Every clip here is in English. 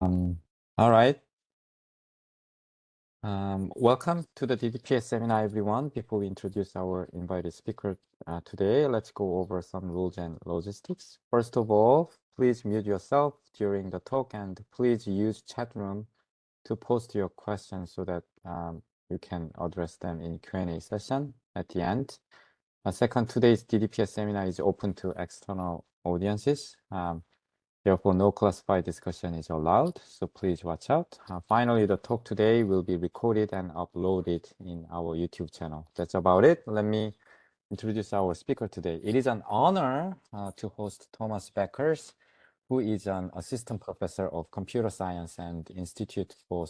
All right. Welcome to the DDPS seminar, everyone. Before we introduce our invited speaker today, let's go over some rules and logistics. First of all, please mute yourself during the talk and please use chat room to post your questions so that you can address them in Q&A session at the end. Second, today's DDPS seminar is open to external audiences. Therefore, no classified discussion is allowed, so please watch out. Finally, the talk today will be recorded and uploaded in our YouTube channel. That's about it. Let me introduce our speaker today. It is an honor to host Thomas Beckers, who is an assistant professor of computer science and Institute for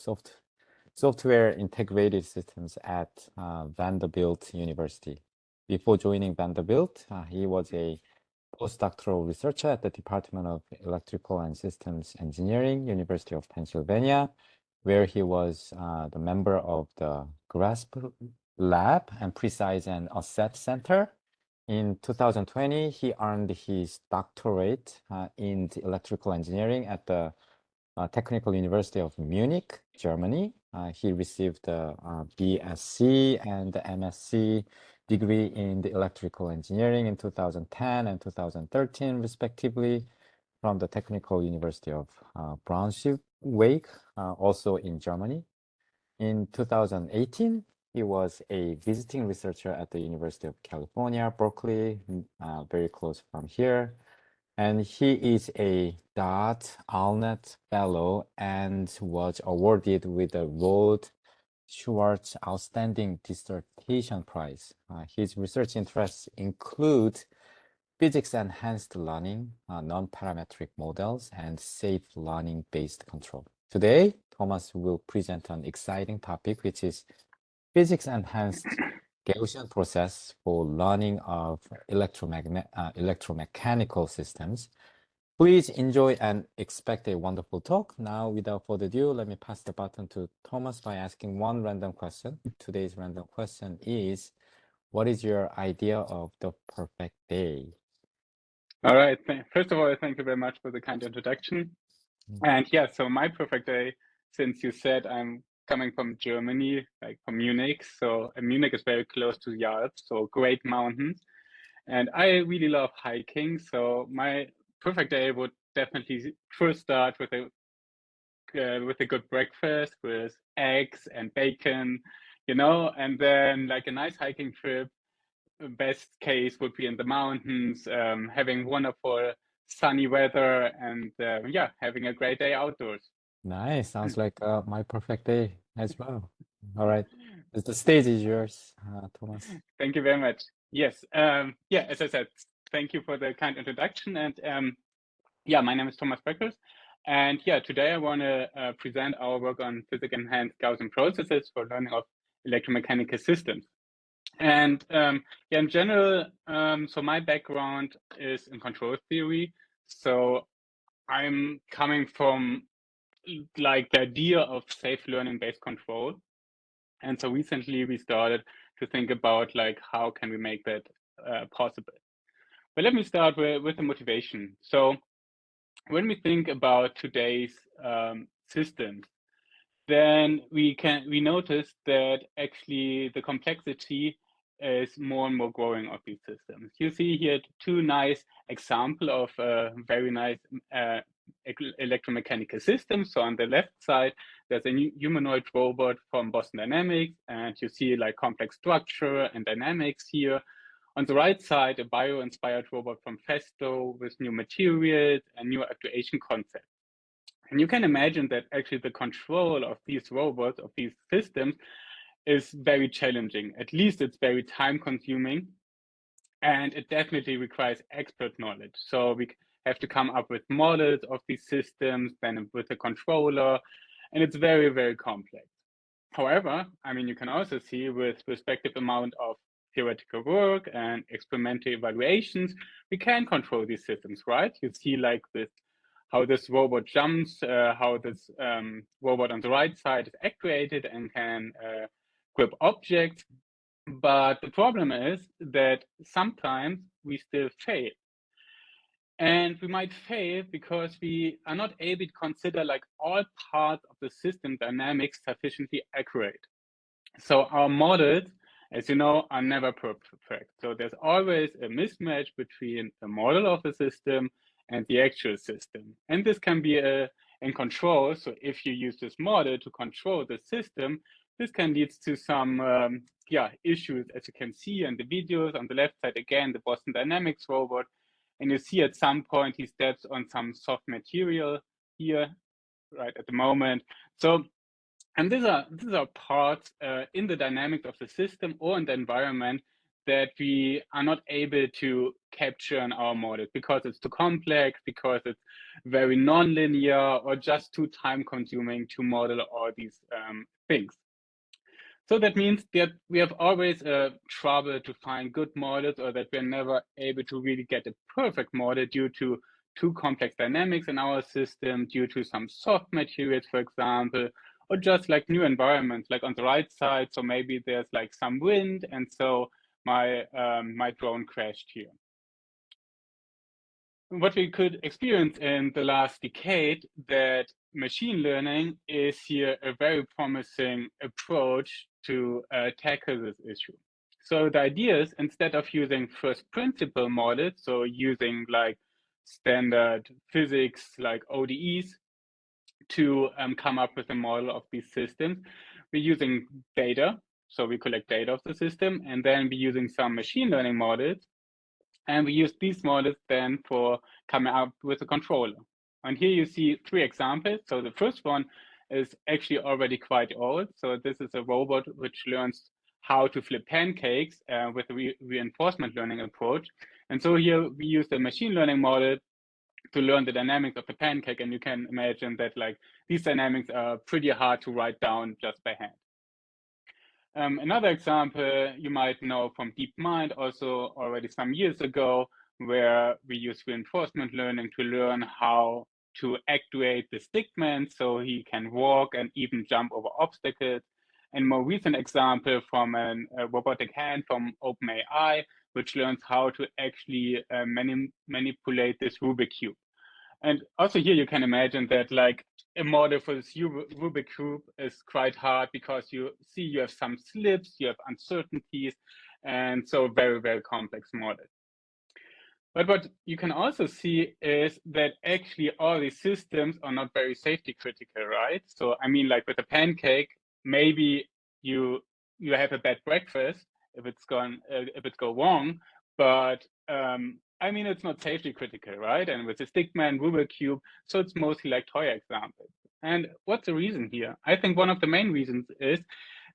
Software Integrated Systems at Vanderbilt University. Before joining Vanderbilt, he was a postdoctoral researcher at the Department of Electrical and Systems Engineering, University of Pennsylvania, where he was the member of the GRASP Lab and Precise and Asset Center. In 2020, he earned his doctorate in electrical engineering at the Technical University of Munich, Germany. He received the BSc and the MSc degree in the electrical engineering in 2010 and 2013, respectively, from the Technical University of Braunschweig, also in Germany. In 2018, he was a visiting researcher at the University of California, Berkeley, very close from here. And he is a Dot Alnet Fellow and was awarded with the Rhodes Schwartz Outstanding Dissertation Prize. His research interests include physics-enhanced learning, nonparametric models, and safe learning-based control. Today, Thomas will present an exciting topic, which is physics-enhanced Gaussian process for learning of electromechanical systems. Please enjoy and expect a wonderful talk. Now, without further ado, let me pass the baton to Thomas by asking one random question. Today's random question is, what is your idea of the perfect day? All right. First of all, thank you very much for the kind introduction. And yeah, so my perfect day, since you said I'm coming from Germany, like from Munich. So Munich is very close to the Alps, so great mountains. And I really love hiking. So my perfect day would definitely first start with a good breakfast with eggs and bacon, and then like a nice hiking trip. Best case would be in the mountains, having wonderful sunny weather, and yeah, having a great day outdoors. Nice. Sounds like my perfect day as well. All right. The stage is yours, Thomas. Thank you very much. Yes. Yeah, as I said, thank you for the kind introduction. And yeah, my name is Thomas Beckers. And yeah, today I want to present our work on physics-enhanced Gaussian processes for learning of electromechanical systems. And yeah, in general, so my background is in control theory. So I'm coming from like the idea of safe learning based control. And so recently we started to think about like, how can we make that possible? But let me start with the motivation. So when we think about today's systems, then we notice that actually the complexity is more and more growing of these systems. You see here two nice examples of very nice electromechanical systems. So on the left side, there's a humanoid robot from Boston Dynamics, and you see like complex structure and dynamics here. On the right side, a bio-inspired robot from Festo with new materials and new actuation concepts. And you can imagine that actually the control of these robots, of these systems, is very challenging. At least it's very time consuming, and it definitely requires expert knowledge. So we have to come up with models of these systems, then with a controller, and it's very, very complex. However, I mean, you can also see with respective amount of theoretical work and experimental evaluations, we can control these systems, right? You see like this, how this robot jumps, how this robot on the right side is actuated and can grip objects. But the problem is that sometimes we still fail. And we might fail because we are not able to consider like all parts of the system dynamics sufficiently accurate. So our models, as you know, are never perfect. So there's always a mismatch between the model of the system and the actual system. And this can be in control. So if you use this model to control the system, this can lead to some issues, as you can see in the videos. On the left side, again, the Boston Dynamics robot. And you see at some point he steps on some soft material here, right at the moment. So, and these are parts in the dynamics of the system or in the environment that we are not able to capture in our model because it's too complex, because it's very nonlinear, or just too time consuming to model all these things. So that means that we have always trouble to find good models, or that we're never able to really get a perfect model due to too complex dynamics in our system, due to some soft materials, for example, or just like new environments, like on the right side. So maybe there's like some wind, and so my drone crashed here. What we could experience in the last decade, that machine learning is here a very promising approach to tackle this issue. So the idea is, instead of using first principle models, so using like standard physics like ODEs to come up with a model of these systems, we're using data. So we collect data of the system, and then we're using some machine learning models. And we use these models then for coming up with a controller. And here you see 3 examples. So the first one is actually already quite old. So this is a robot which learns how to flip pancakes with a reinforcement learning approach. And so here we use the machine learning model to learn the dynamics of the pancake. And you can imagine that like these dynamics are pretty hard to write down just by hand. Another example you might know from DeepMind, also already some years ago, where we use reinforcement learning to learn how to actuate the stickman so he can walk and even jump over obstacles. And more recent example from a robotic hand from OpenAI, which learns how to actually manipulate this Rubik cube. And also here you can imagine that like a model for this Rubik cube is quite hard because you see you have some slips, you have uncertainties, and so very, very complex model. But what you can also see is that actually all these systems are not very safety critical, right? So I mean, like with a pancake, maybe you have a bad breakfast if it's go wrong, but I mean, it's not safety critical, right? And with the stickman, Rubik cube, so it's mostly like toy examples. And what's the reason here? I think one of the main reasons is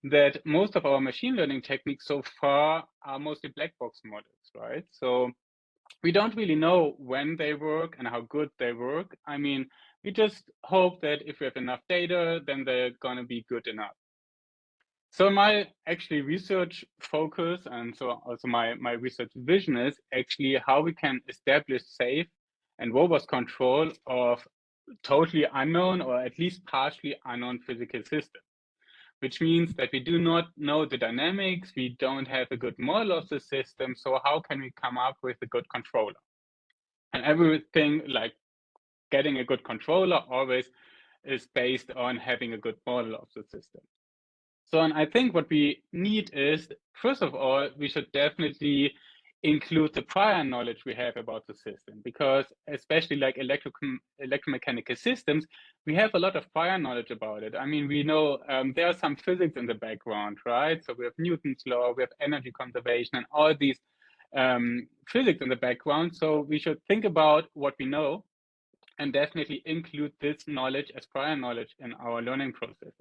that most of our machine learning techniques so far are mostly black box models, right? So we don't really know when they work and how good they work. I mean, we just hope that if we have enough data, then they're gonna be good enough. So my actually research focus, and so also my research vision, is actually how we can establish safe and robust control of totally unknown, or at least partially unknown, physical systems. Which means that we do not know the dynamics, we don't have a good model of the system, so how can we come up with a good controller? And everything like getting a good controller always is based on having a good model of the system. So, and I think what we need is, first of all, we should definitely include the prior knowledge we have about the system, because especially like electromechanical systems, we have a lot of prior knowledge about it. I mean, we know there are some physics in the background, right? So we have Newton's law, we have energy conservation, and all these physics in the background. So we should think about what we know and definitely include this knowledge as prior knowledge in our learning processes.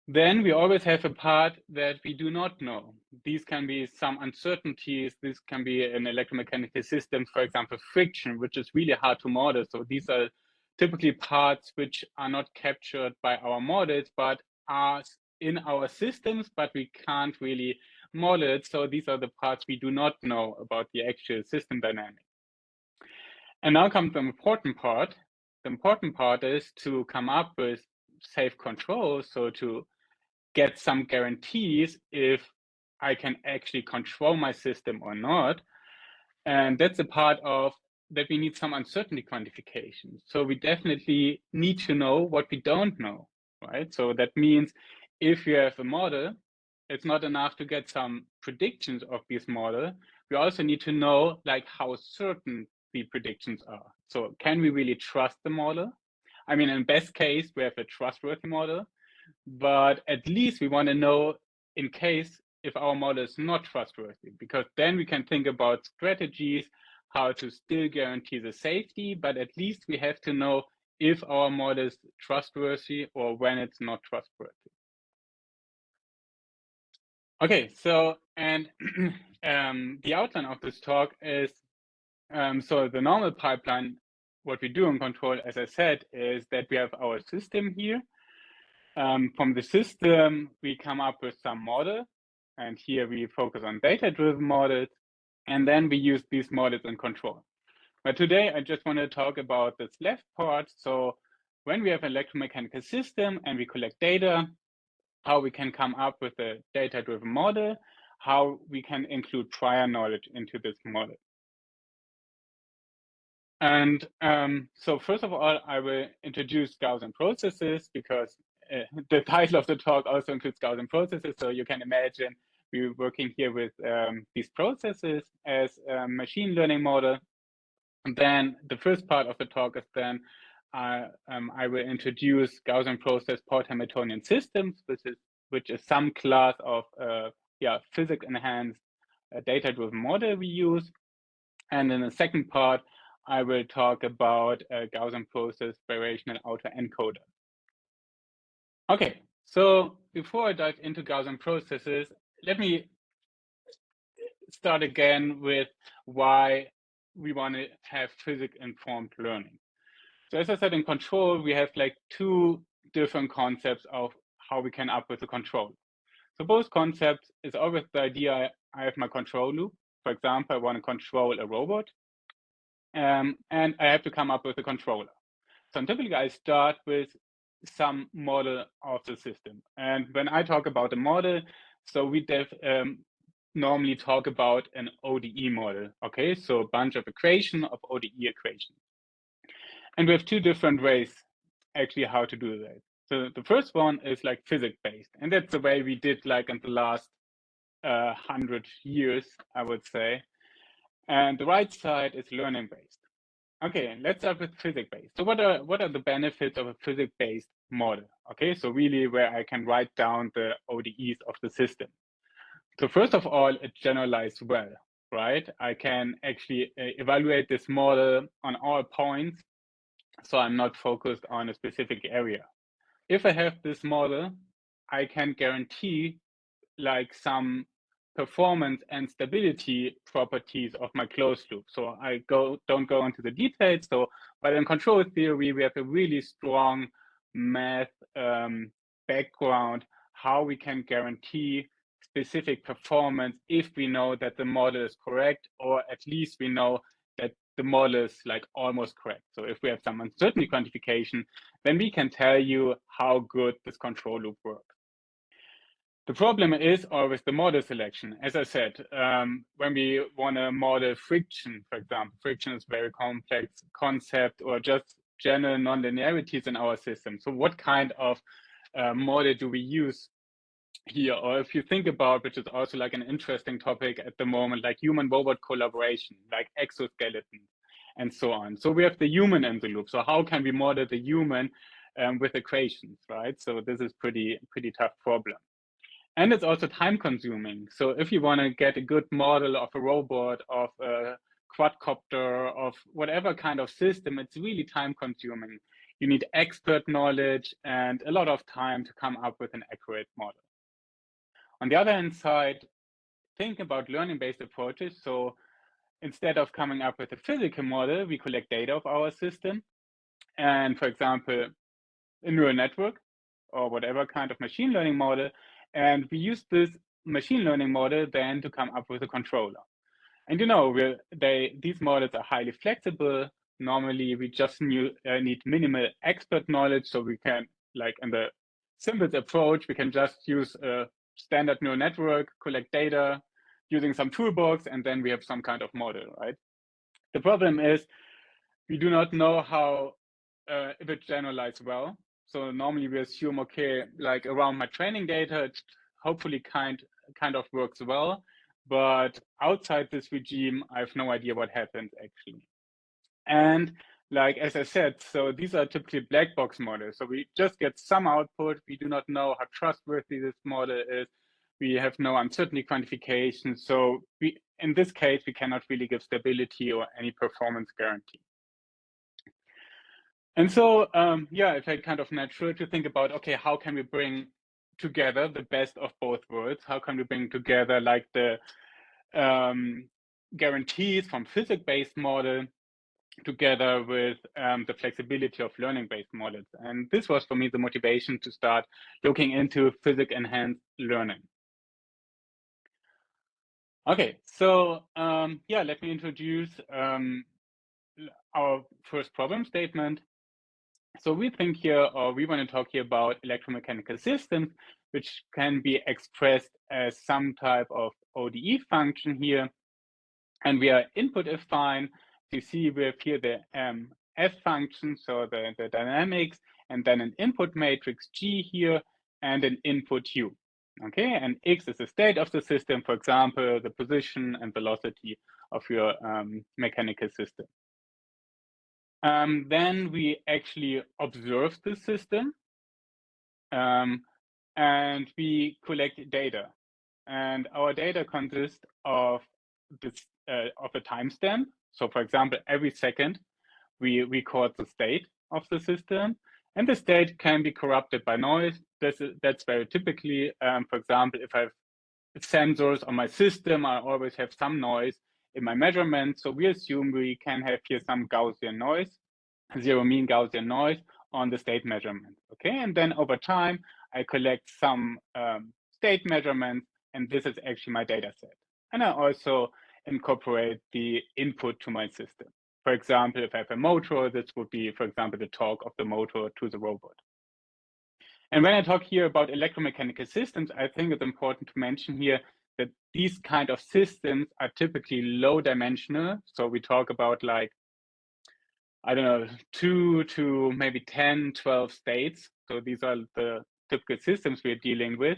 Then we always have a part that we do not know. These can be some uncertainties. This can be in electromechanical systems, for example, friction, which is really hard to model. So these are typically parts which are not captured by our models, but are in our systems, but we can't really model it. So these are the parts we do not know about the actual system dynamics. And now comes the important part. The important part is to come up with safe control, so to get some guarantees if I can actually control my system or not. And that's a part of that we need some uncertainty quantification. So we definitely need to know what we don't know, right? So that means if you have a model, it's not enough to get some predictions of this model. We also need to know like how certain the predictions are. So can we really trust the model? I mean, in best case, we have a trustworthy model, but at least we want to know in case if our model is not trustworthy, because then we can think about strategies, how to still guarantee the safety, but at least we have to know if our model is trustworthy or when it's not trustworthy. Okay, so, and the outline of this talk is, so the normal pipeline, what we do in control, as I said, is that we have our system here. From the system, we come up with some model, and here we focus on data-driven models, and then we use these models in control. But today, I just want to talk about this left part. So when we have an electromechanical system and we collect data, how we can come up with a data-driven model, how we can include prior knowledge into this model. And so first of all, I will introduce Gaussian processes because the title of the talk also includes Gaussian processes. So you can imagine we're working here with these processes as a machine learning model. And then the first part of the talk is then I will introduce Gaussian Process Port-Hamiltonian systems, which is some class of physics enhanced data-driven model we use. And in the second part, I will talk about Gaussian process variational autoencoder. Okay, so before I dive into Gaussian processes, let me start again with why we want to have physics-informed learning. So as I said, in control, we have like two different concepts of how we can up with the control. So both concepts is always the idea I have my control loop. For example, I want to control a robot, and I have to come up with a controller. So typically I start with some model of the system. And when I talk about a model, so we normally talk about an ODE model. Okay, so a bunch of equation of ODE equations. And we have two different ways actually how to do that. So the first one is like physics-based, and that's the way we did like in the last 100 years, I would say. And the right side is learning-based. Okay, let's start with physics-based. So what are the benefits of a physics-based model? Okay, so really where I can write down the ODEs of the system. So first of all, it generalized well, right? I can actually evaluate this model on all points, so I'm not focused on a specific area. If I have this model, I can guarantee like some performance and stability properties of my closed loop. So I don't go into the details. So, but in control theory, we have a really strong math background, how we can guarantee specific performance if we know that the model is correct, or at least we know that the model is like almost correct. So if we have some uncertainty quantification, then we can tell you how good this control loop works. The problem is always the model selection. As I said, when we want to model friction, for example, friction is a very complex concept, or just general nonlinearities in our system. So what kind of model do we use here? Or if you think about, which is also like an interesting topic at the moment, like human-robot collaboration, like exoskeletons and so on. So we have the human in the loop. So how can we model the human with equations, right? So this is pretty tough problem. And it's also time consuming. So if you want to get a good model of a robot, of a quadcopter, of whatever kind of system, it's really time consuming. You need expert knowledge and a lot of time to come up with an accurate model. On the other hand side, think about learning-based approaches. So instead of coming up with a physical model, we collect data of our system. And for example, a neural network or whatever kind of machine learning model. And we use this machine learning model then to come up with a controller. And you know, these models are highly flexible. Normally, we just need minimal expert knowledge. So we can, like in the simplest approach, we can just use a standard neural network, collect data using some toolbox, and then we have some kind of model, right? The problem is we do not know how if it generalizes well. So normally we assume, okay, like around my training data, it hopefully kind of works well, but outside this regime, I have no idea what happens actually. And like, as I said, so these are typically black box models. So we just get some output. We do not know how trustworthy this model is. We have no uncertainty quantification. So in this case, we cannot really give stability or any performance guarantee. And so, yeah, it felt kind of natural to think about, okay, how can we bring together the best of both worlds? How can we bring together like the guarantees from physics-based model together with the flexibility of learning-based models? And this was for me the motivation to start looking into physics-enhanced learning. Okay, so yeah, let me introduce our first problem statement. So we think here, or we want to talk here about electromechanical systems, which can be expressed as some type of ODE function here. And we are input affine. You see we have here the F function, so the dynamics, and then an input matrix G here, and an input U. Okay, and X is the state of the system, for example, the position and velocity of your mechanical system. Then we actually observe the system, and we collect data. And our data consists of this of a timestamp. So, for example, every second we record the state of the system, and the state can be corrupted by noise. That's very typically, for example, if I have sensors on my system, I always have some noise in my measurement. So we assume we can have here some Gaussian noise, zero mean Gaussian noise on the state measurement. Okay, and then over time, I collect some state measurements, and this is actually my data set. And I also incorporate the input to my system. For example, if I have a motor, this would be, for example, the torque of the motor to the robot. And when I talk here about electromechanical systems, I think it's important to mention here that these kind of systems are typically low dimensional. So we talk about like, I don't know, 2 to maybe 10, 12 states. So these are the typical systems we're dealing with,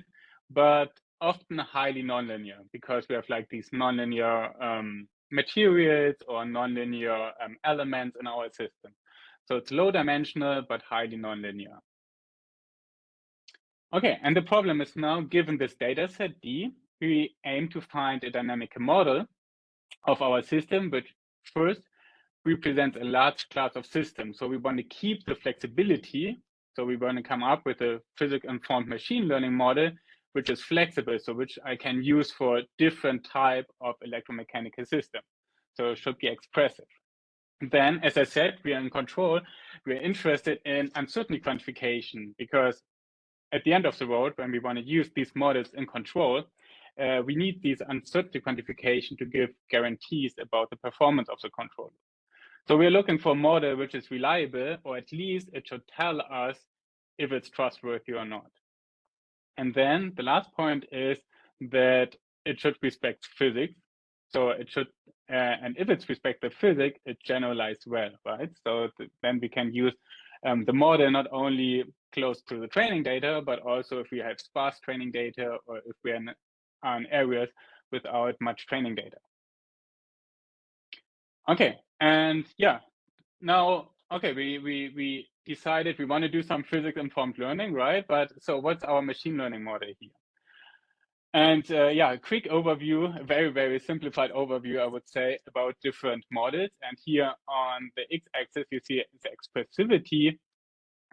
but often highly nonlinear because we have like these nonlinear materials or nonlinear elements in our system. So it's low dimensional, but highly nonlinear. Okay, and the problem is now, given this data set D, we aim to find a dynamical model of our system, which first represents a large class of systems. So we want to keep the flexibility. So we want to come up with a physics-informed machine learning model, which is flexible, so which I can use for different type of electromechanical system. So it should be expressive. Then, as I said, we are in control. We're interested in uncertainty quantification because at the end of the road, when we want to use these models in control, we need these uncertainty quantification to give guarantees about the performance of the controller. So we're looking for a model which is reliable, or at least it should tell us if it's trustworthy or not. And then the last point is that it should respect physics. So it should, and if it's respected physics, it generalizes well, right? So then we can use the model not only close to the training data, but also if we have sparse training data or if we're in areas without much training data. Okay, and yeah, now, okay, we decided we want to do some physics-informed learning, right? But so what's our machine learning model here? And yeah, a quick overview, a very, very simplified overview, I would say, about different models. And here on the x-axis, you see the expressivity.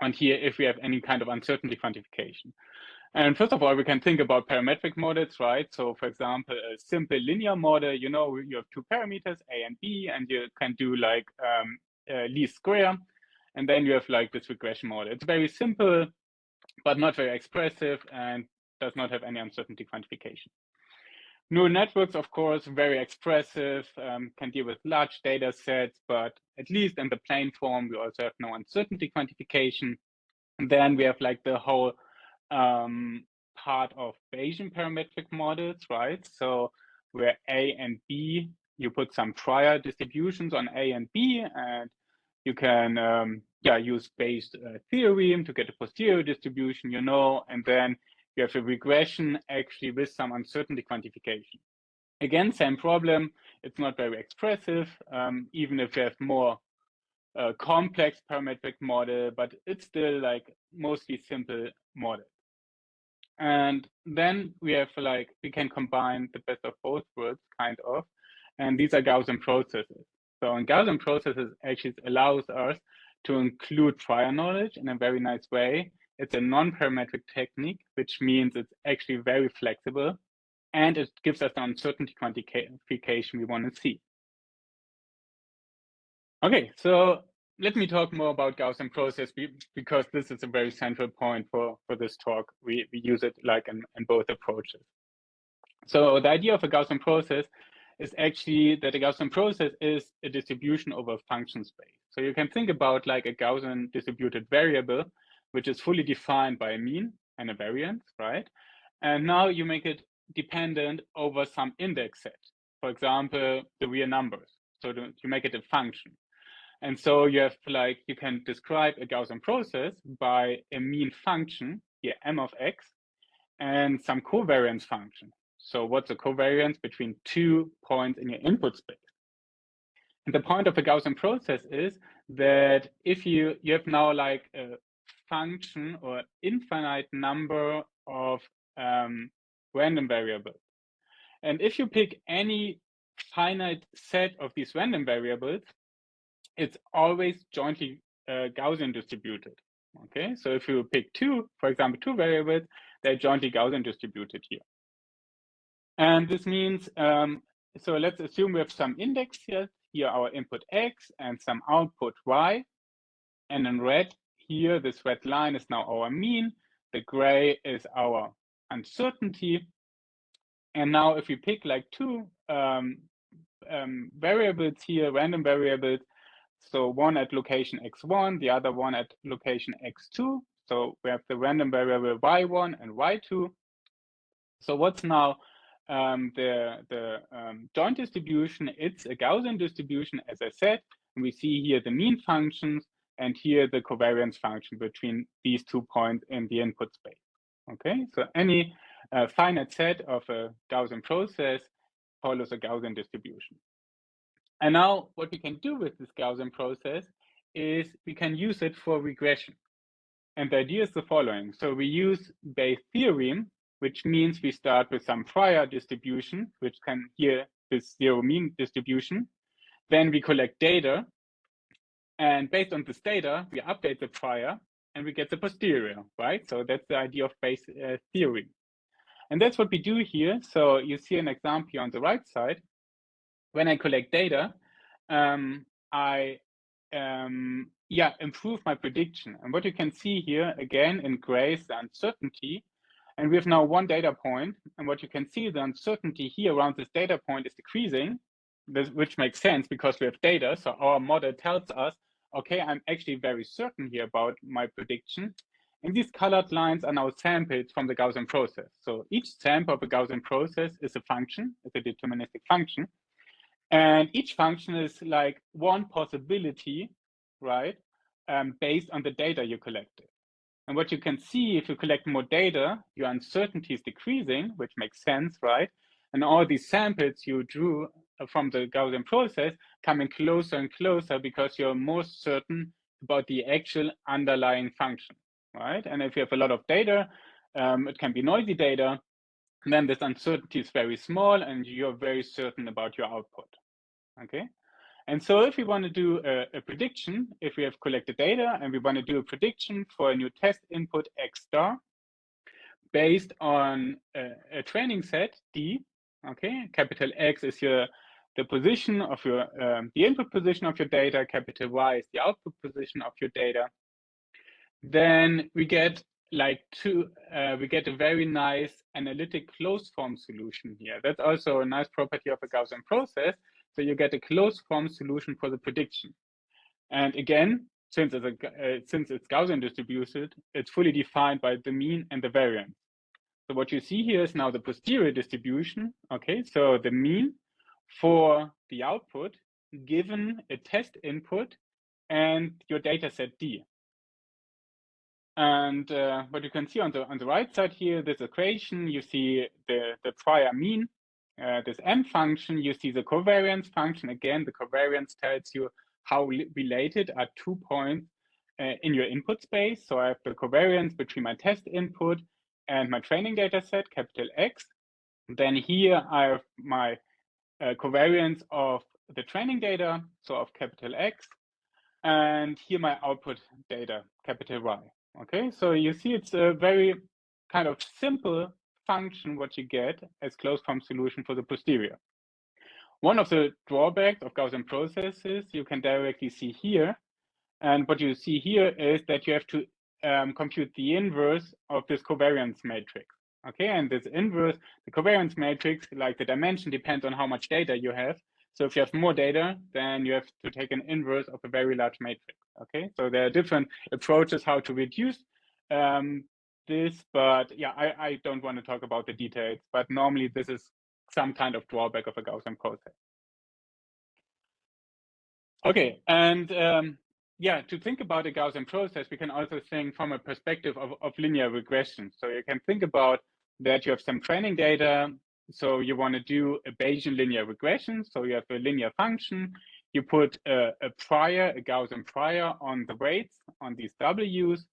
And here, if we have any kind of uncertainty quantification. And first of all, we can think about parametric models, right? So for example, a simple linear model, you know, you have two parameters, A and B, and you can do like least square. And then you have like this regression model. It's very simple, but not very expressive and does not have any uncertainty quantification. Neural networks, of course, very expressive, can deal with large data sets, but at least in the plain form, we also have no uncertainty quantification. And then we have like the whole part of Bayesian parametric models, right? So where A and B you put some prior distributions on A and B, and you can use Bayes' theorem to get a posterior distribution, and then you have a regression actually with some uncertainty quantification. Again, same problem. It's not very expressive, even if you have more complex parametric model, but it's still like mostly simple model. And then we have we can combine the best of both worlds, kind of, and these are Gaussian processes. So in Gaussian processes, actually it allows us to include prior knowledge in a very nice way. It's a nonparametric technique, which means it's actually very flexible, and it gives us the uncertainty quantification we want to see. Okay, so let me talk more about Gaussian process because this is a very central point for this talk. We use it like in both approaches. So the idea of a Gaussian process is actually that a Gaussian process is a distribution over function space. So you can think about like a Gaussian distributed variable, which is fully defined by a mean and a variance, right? And now you make it dependent over some index set, for example, the real numbers. So you make it a function. And so you have you can describe a Gaussian process by a mean function, here m of x, and some covariance function. So what's the covariance between 2 points in your input space? And the point of a Gaussian process is that if you have now like a function or infinite number of random variables. And if you pick any finite set of these random variables, it's always jointly Gaussian distributed. Okay, so if you pick for example, two variables, they're jointly Gaussian distributed here. And this means, so let's assume we have some index here our input x and some output y. And in red here, this red line is now our mean. The gray is our uncertainty. And now if we pick like two variables here, random variables, so one at location x1, the other one at location x2. So we have the random variable y1 and y2. So what's now the joint distribution? It's a Gaussian distribution, as I said. And we see here the mean functions and here the covariance function between these 2 points in the input space. Okay, so any finite set of a Gaussian process follows a Gaussian distribution. And now what we can do with this Gaussian process is we can use it for regression. And the idea is the following. So we use Bayes' theorem, which means we start with some prior distribution, which can here this zero mean distribution. Then we collect data. And based on this data, we update the prior and we get the posterior, right? So that's the idea of Bayes' theorem. And that's what we do here. So you see an example here on the right side. When I collect data, I improve my prediction. And what you can see here, again, in gray is the uncertainty. And we have now one data point. And what you can see, the uncertainty here around this data point is decreasing, which makes sense because we have data. So our model tells us, okay, I'm actually very certain here about my prediction. And these colored lines are now samples from the Gaussian process. So each sample of a Gaussian process is a function, it's a deterministic function. And each function is like one possibility, right, based on the data you collected. And what you can see, if you collect more data, your uncertainty is decreasing, which makes sense, right? And all these samples you drew from the Gaussian process coming closer and closer because you're more certain about the actual underlying function, right? And if you have a lot of data, it can be noisy data, and then this uncertainty is very small and you're very certain about your output. Okay, and so if we want to do a prediction, if we have collected data and we want to do a prediction for a new test input x star based on a training set D, okay, capital X is the position of your the input position of your data, capital Y is the output position of your data, then we get we get a very nice analytic closed form solution here. That's also a nice property of a Gaussian process. So you get a closed form solution for the prediction. And again, since it's Gaussian distributed, it's fully defined by the mean and the variance. So what you see here is now the posterior distribution. Okay, so the mean for the output given a test input and your data set D. And what you can see on the right side here, this equation, you see the prior mean, this M function, you see the covariance function. Again, the covariance tells you how related are 2 points in your input space. So I have the covariance between my test input and my training data set, capital X. Then here I have my covariance of the training data, so of capital X. And here my output data, capital Y. Okay, so you see it's a very kind of simple function what you get as closed form solution for the posterior. One of the drawbacks of Gaussian processes you can directly see here. And what you see here is that you have to compute the inverse of this covariance matrix. Okay, and this inverse, the covariance matrix, like the dimension depends on how much data you have. So if you have more data, then you have to take an inverse of a very large matrix. Okay, so there are different approaches how to reduce this, but yeah, I don't want to talk about the details, but normally this is some kind of drawback of a Gaussian process. Okay, and yeah, to think about a Gaussian process, we can also think from a perspective of linear regression. So you can think about that you have some training data. So you want to do a Bayesian linear regression. So you have a linear function. You put a Gaussian prior on the weights, on these W's.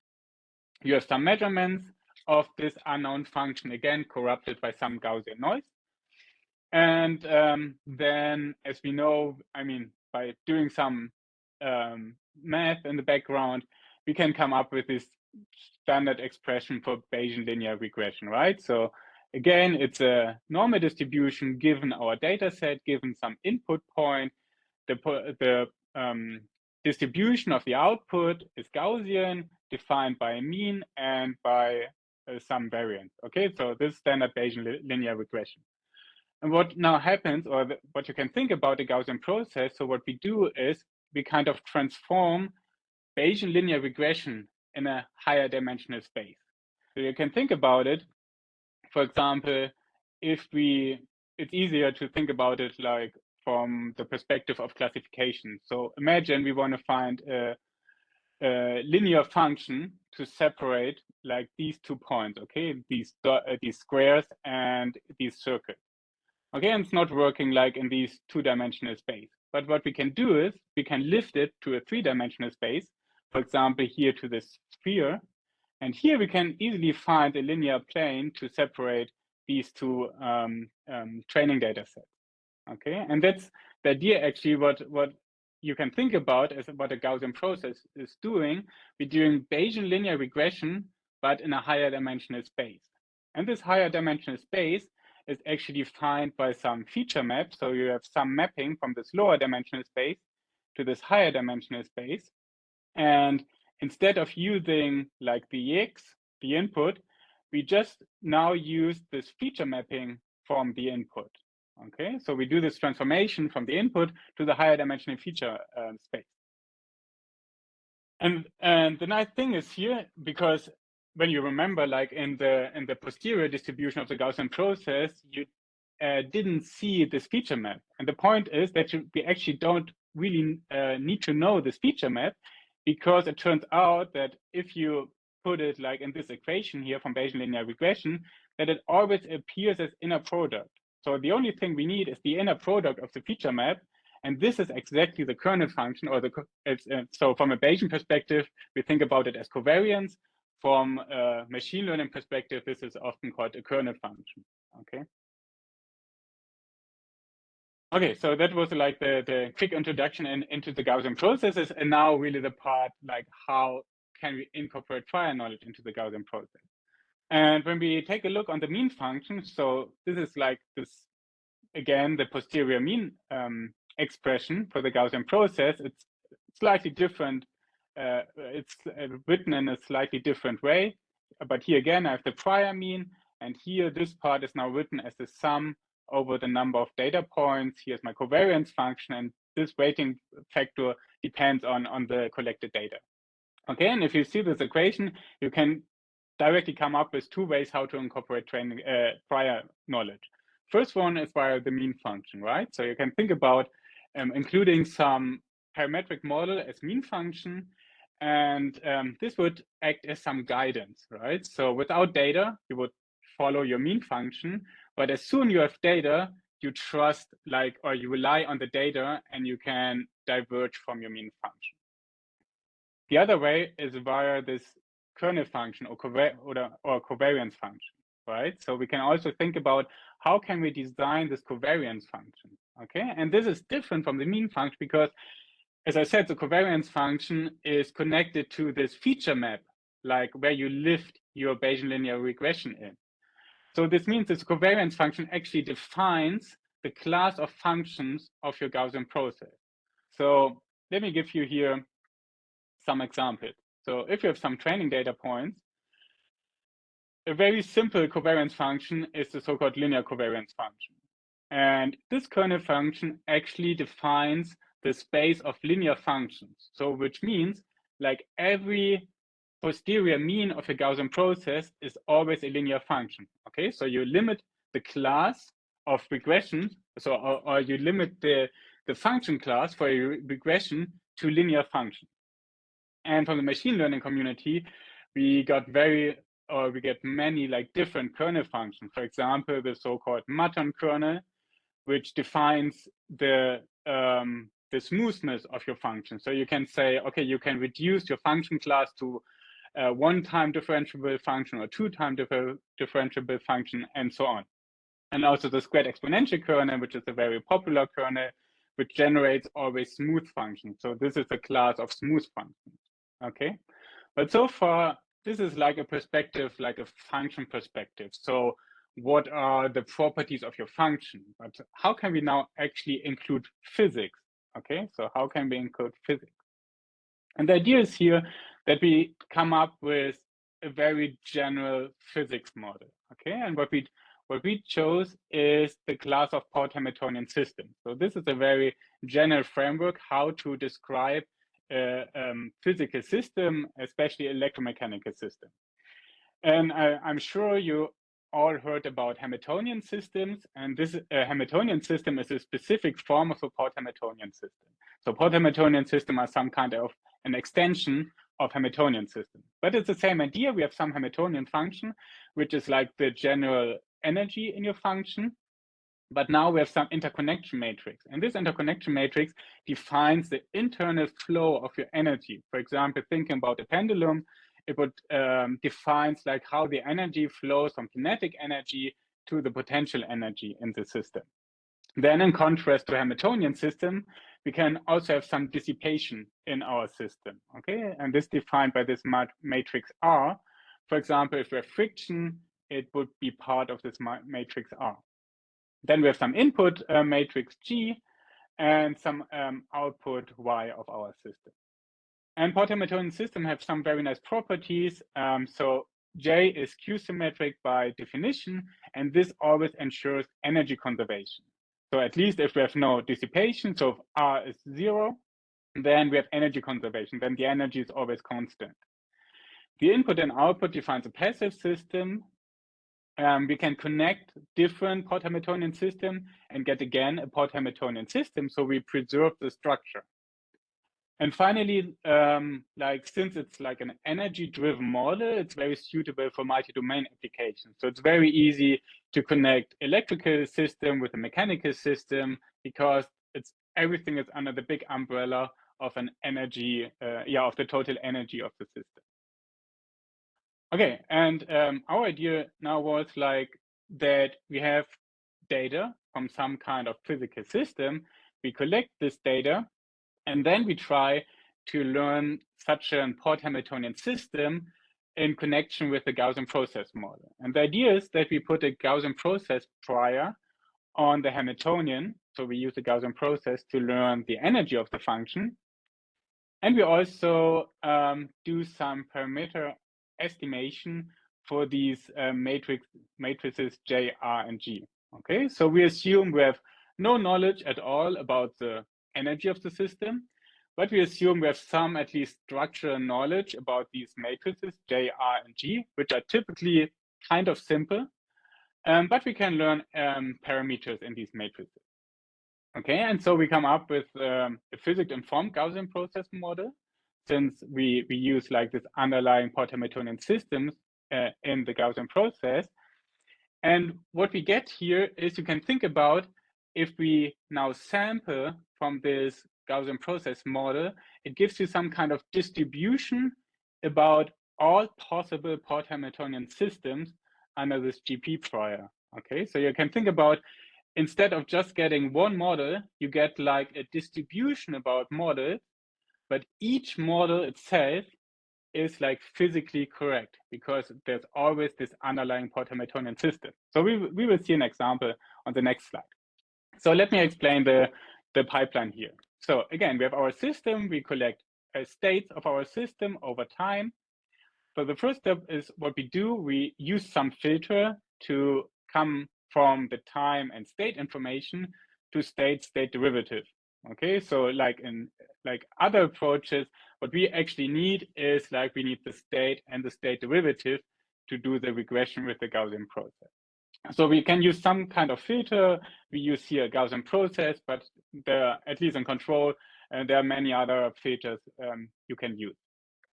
You have some measurements of this unknown function, again, corrupted by some Gaussian noise. And then, as we know, I mean, by doing some math in the background, we can come up with this standard expression for Bayesian linear regression, right? So again, it's a normal distribution given our data set, given some input point. The distribution of the output is Gaussian, defined by a mean and by some variance. Okay, so this is standard Bayesian linear regression. And what now happens, or what you can think about the Gaussian process, so what we do is we kind of transform Bayesian linear regression in a higher dimensional space. So you can think about it, for example, it's easier to think about it like from the perspective of classification. So imagine we want to find a linear function to separate like these 2 points, okay, these squares and these circles. Okay, and it's not working like in these 2-dimensional space. But what we can do is we can lift it to a 3-dimensional space, for example, here to this sphere. And here we can easily find a linear plane to separate these 2 training data sets. Okay, and that's the idea actually what you can think about as what a Gaussian process is doing. We're doing Bayesian linear regression, but in a higher dimensional space. And this higher dimensional space is actually defined by some feature map. So you have some mapping from this lower dimensional space to this higher dimensional space. And instead of using like the X, the input, we just now use this feature mapping from the input. Okay, so we do this transformation from the input to the higher dimensional feature space. And the nice thing is here, because when you remember, like in the posterior distribution of the Gaussian process, you didn't see this feature map. And the point is that we actually don't really need to know this feature map, because it turns out that if you put it like in this equation here from Bayesian linear regression, that it always appears as inner product. So the only thing we need is the inner product of the feature map. And this is exactly the kernel function, or so from a Bayesian perspective, we think about it as covariance. From a machine learning perspective, this is often called a kernel function. Okay. Okay, so that was like the quick introduction into the Gaussian processes, and now really the part like how can we incorporate prior knowledge into the Gaussian process. And when we take a look on the mean function, so this is like this, again, the posterior mean expression for the Gaussian process. It's slightly different. It's written in a slightly different way. But here again, I have the prior mean. And here, this part is now written as the sum over the number of data points. Here's my covariance function. And this weighting factor depends on the collected data. Okay, and if you see this equation, you can directly come up with 2 ways how to incorporate training prior knowledge. First one is via the mean function, right? So you can think about including some parametric model as mean function, and this would act as some guidance, right? So without data, you would follow your mean function, but as soon you have data, you trust or you rely on the data and you can diverge from your mean function. The other way is via this kernel function or covariance function, right? So we can also think about how can we design this covariance function, okay? And this is different from the mean function because, as I said, the covariance function is connected to this feature map, like where you lift your Bayesian linear regression in. So this means this covariance function actually defines the class of functions of your Gaussian process. So let me give you here some examples. So if you have some training data points, a very simple covariance function is the so-called linear covariance function. And this kernel function actually defines the space of linear functions. So which means like every posterior mean of a Gaussian process is always a linear function. Okay, so you limit the class of regression, so or you limit the function class for a regression to linear functions. And from the machine learning community, we get many like different kernel functions. For example, the so-called Maton kernel, which defines the smoothness of your function. So you can say, okay, you can reduce your function class to one-time differentiable function or two-time differentiable function, and so on. And also the squared exponential kernel, which is a very popular kernel, which generates always smooth functions. So this is a class of smooth functions, okay? But so far, this is like a perspective, like a function perspective. So what are the properties of your function? But how can we now actually include physics? Okay, so how can we include physics? And the idea is here that we come up with a very general physics model. Okay, and what we chose is the class of Port-Hamiltonian systems. So this is a very general framework how to describe a physical system, especially electromechanical system. And I'm sure you all heard about Hamiltonian systems, and this Hamiltonian system is a specific form of a Port-Hamiltonian system. So Port-Hamiltonian system are some kind of an extension of Hamiltonian system. But it's the same idea. We have some Hamiltonian function, which is like the general energy in your function. But now we have some interconnection matrix. And this interconnection matrix defines the internal flow of your energy. For example, thinking about a pendulum, it would defines like how the energy flows from kinetic energy to the potential energy in the system. Then in contrast to Hamiltonian system, we can also have some dissipation in our system, okay? And this defined by this matrix R. For example, if we have friction, it would be part of this matrix R. Then we have some input matrix G and some output Y of our system. And Port-Hamiltonian system have some very nice properties. So J is Q-symmetric by definition, and this always ensures energy conservation. So at least if we have no dissipation, so if R is 0, then we have energy conservation, then the energy is always constant. The input and output defines a passive system. We can connect different Port-Hamiltonian system and get again a Port-Hamiltonian system, so we preserve the structure. And finally, since it's like an energy-driven model, it's very suitable for multi-domain applications. So it's very easy to connect electrical system with a mechanical system because everything is under the big umbrella of an energy, of the total energy of the system. Okay, and our idea now was like that we have data from some kind of physical system, we collect this data, and then we try to learn such a Port-Hamiltonian system in connection with the Gaussian process model. And the idea is that we put a Gaussian process prior on the Hamiltonian. So we use the Gaussian process to learn the energy of the function. And we also do some parameter estimation for these matrices J, R, and G. Okay, so we assume we have no knowledge at all about the energy of the system, but we assume we have some at least structural knowledge about these matrices J, R, and G, which are typically kind of simple. but we can learn parameters in these matrices. Okay, and so we come up with a physics-informed Gaussian process model, since we use like this underlying Port-Hamiltonian systems in the Gaussian process. And what we get here is, you can think about, if we now sample from this Gaussian process model, it gives you some kind of distribution about all possible Port-Hamiltonian systems under this GP prior. Okay, so you can think about, instead of just getting one model, you get like a distribution about models, but each model itself is like physically correct, because there's always this underlying Port-Hamiltonian system. So we will see an example on the next slide. So let me explain the pipeline here. So again, we have our system, we collect states of our system over time. So the first step is what we do, we use some filter to come from the time and state information to state derivative. Okay, so like in other approaches, what we actually need is like, we need the state and the state derivative to do the regression with the Gaussian process. So we can use some kind of filter. We use here a Gaussian process, but there, at least in control, there are many other filters you can use.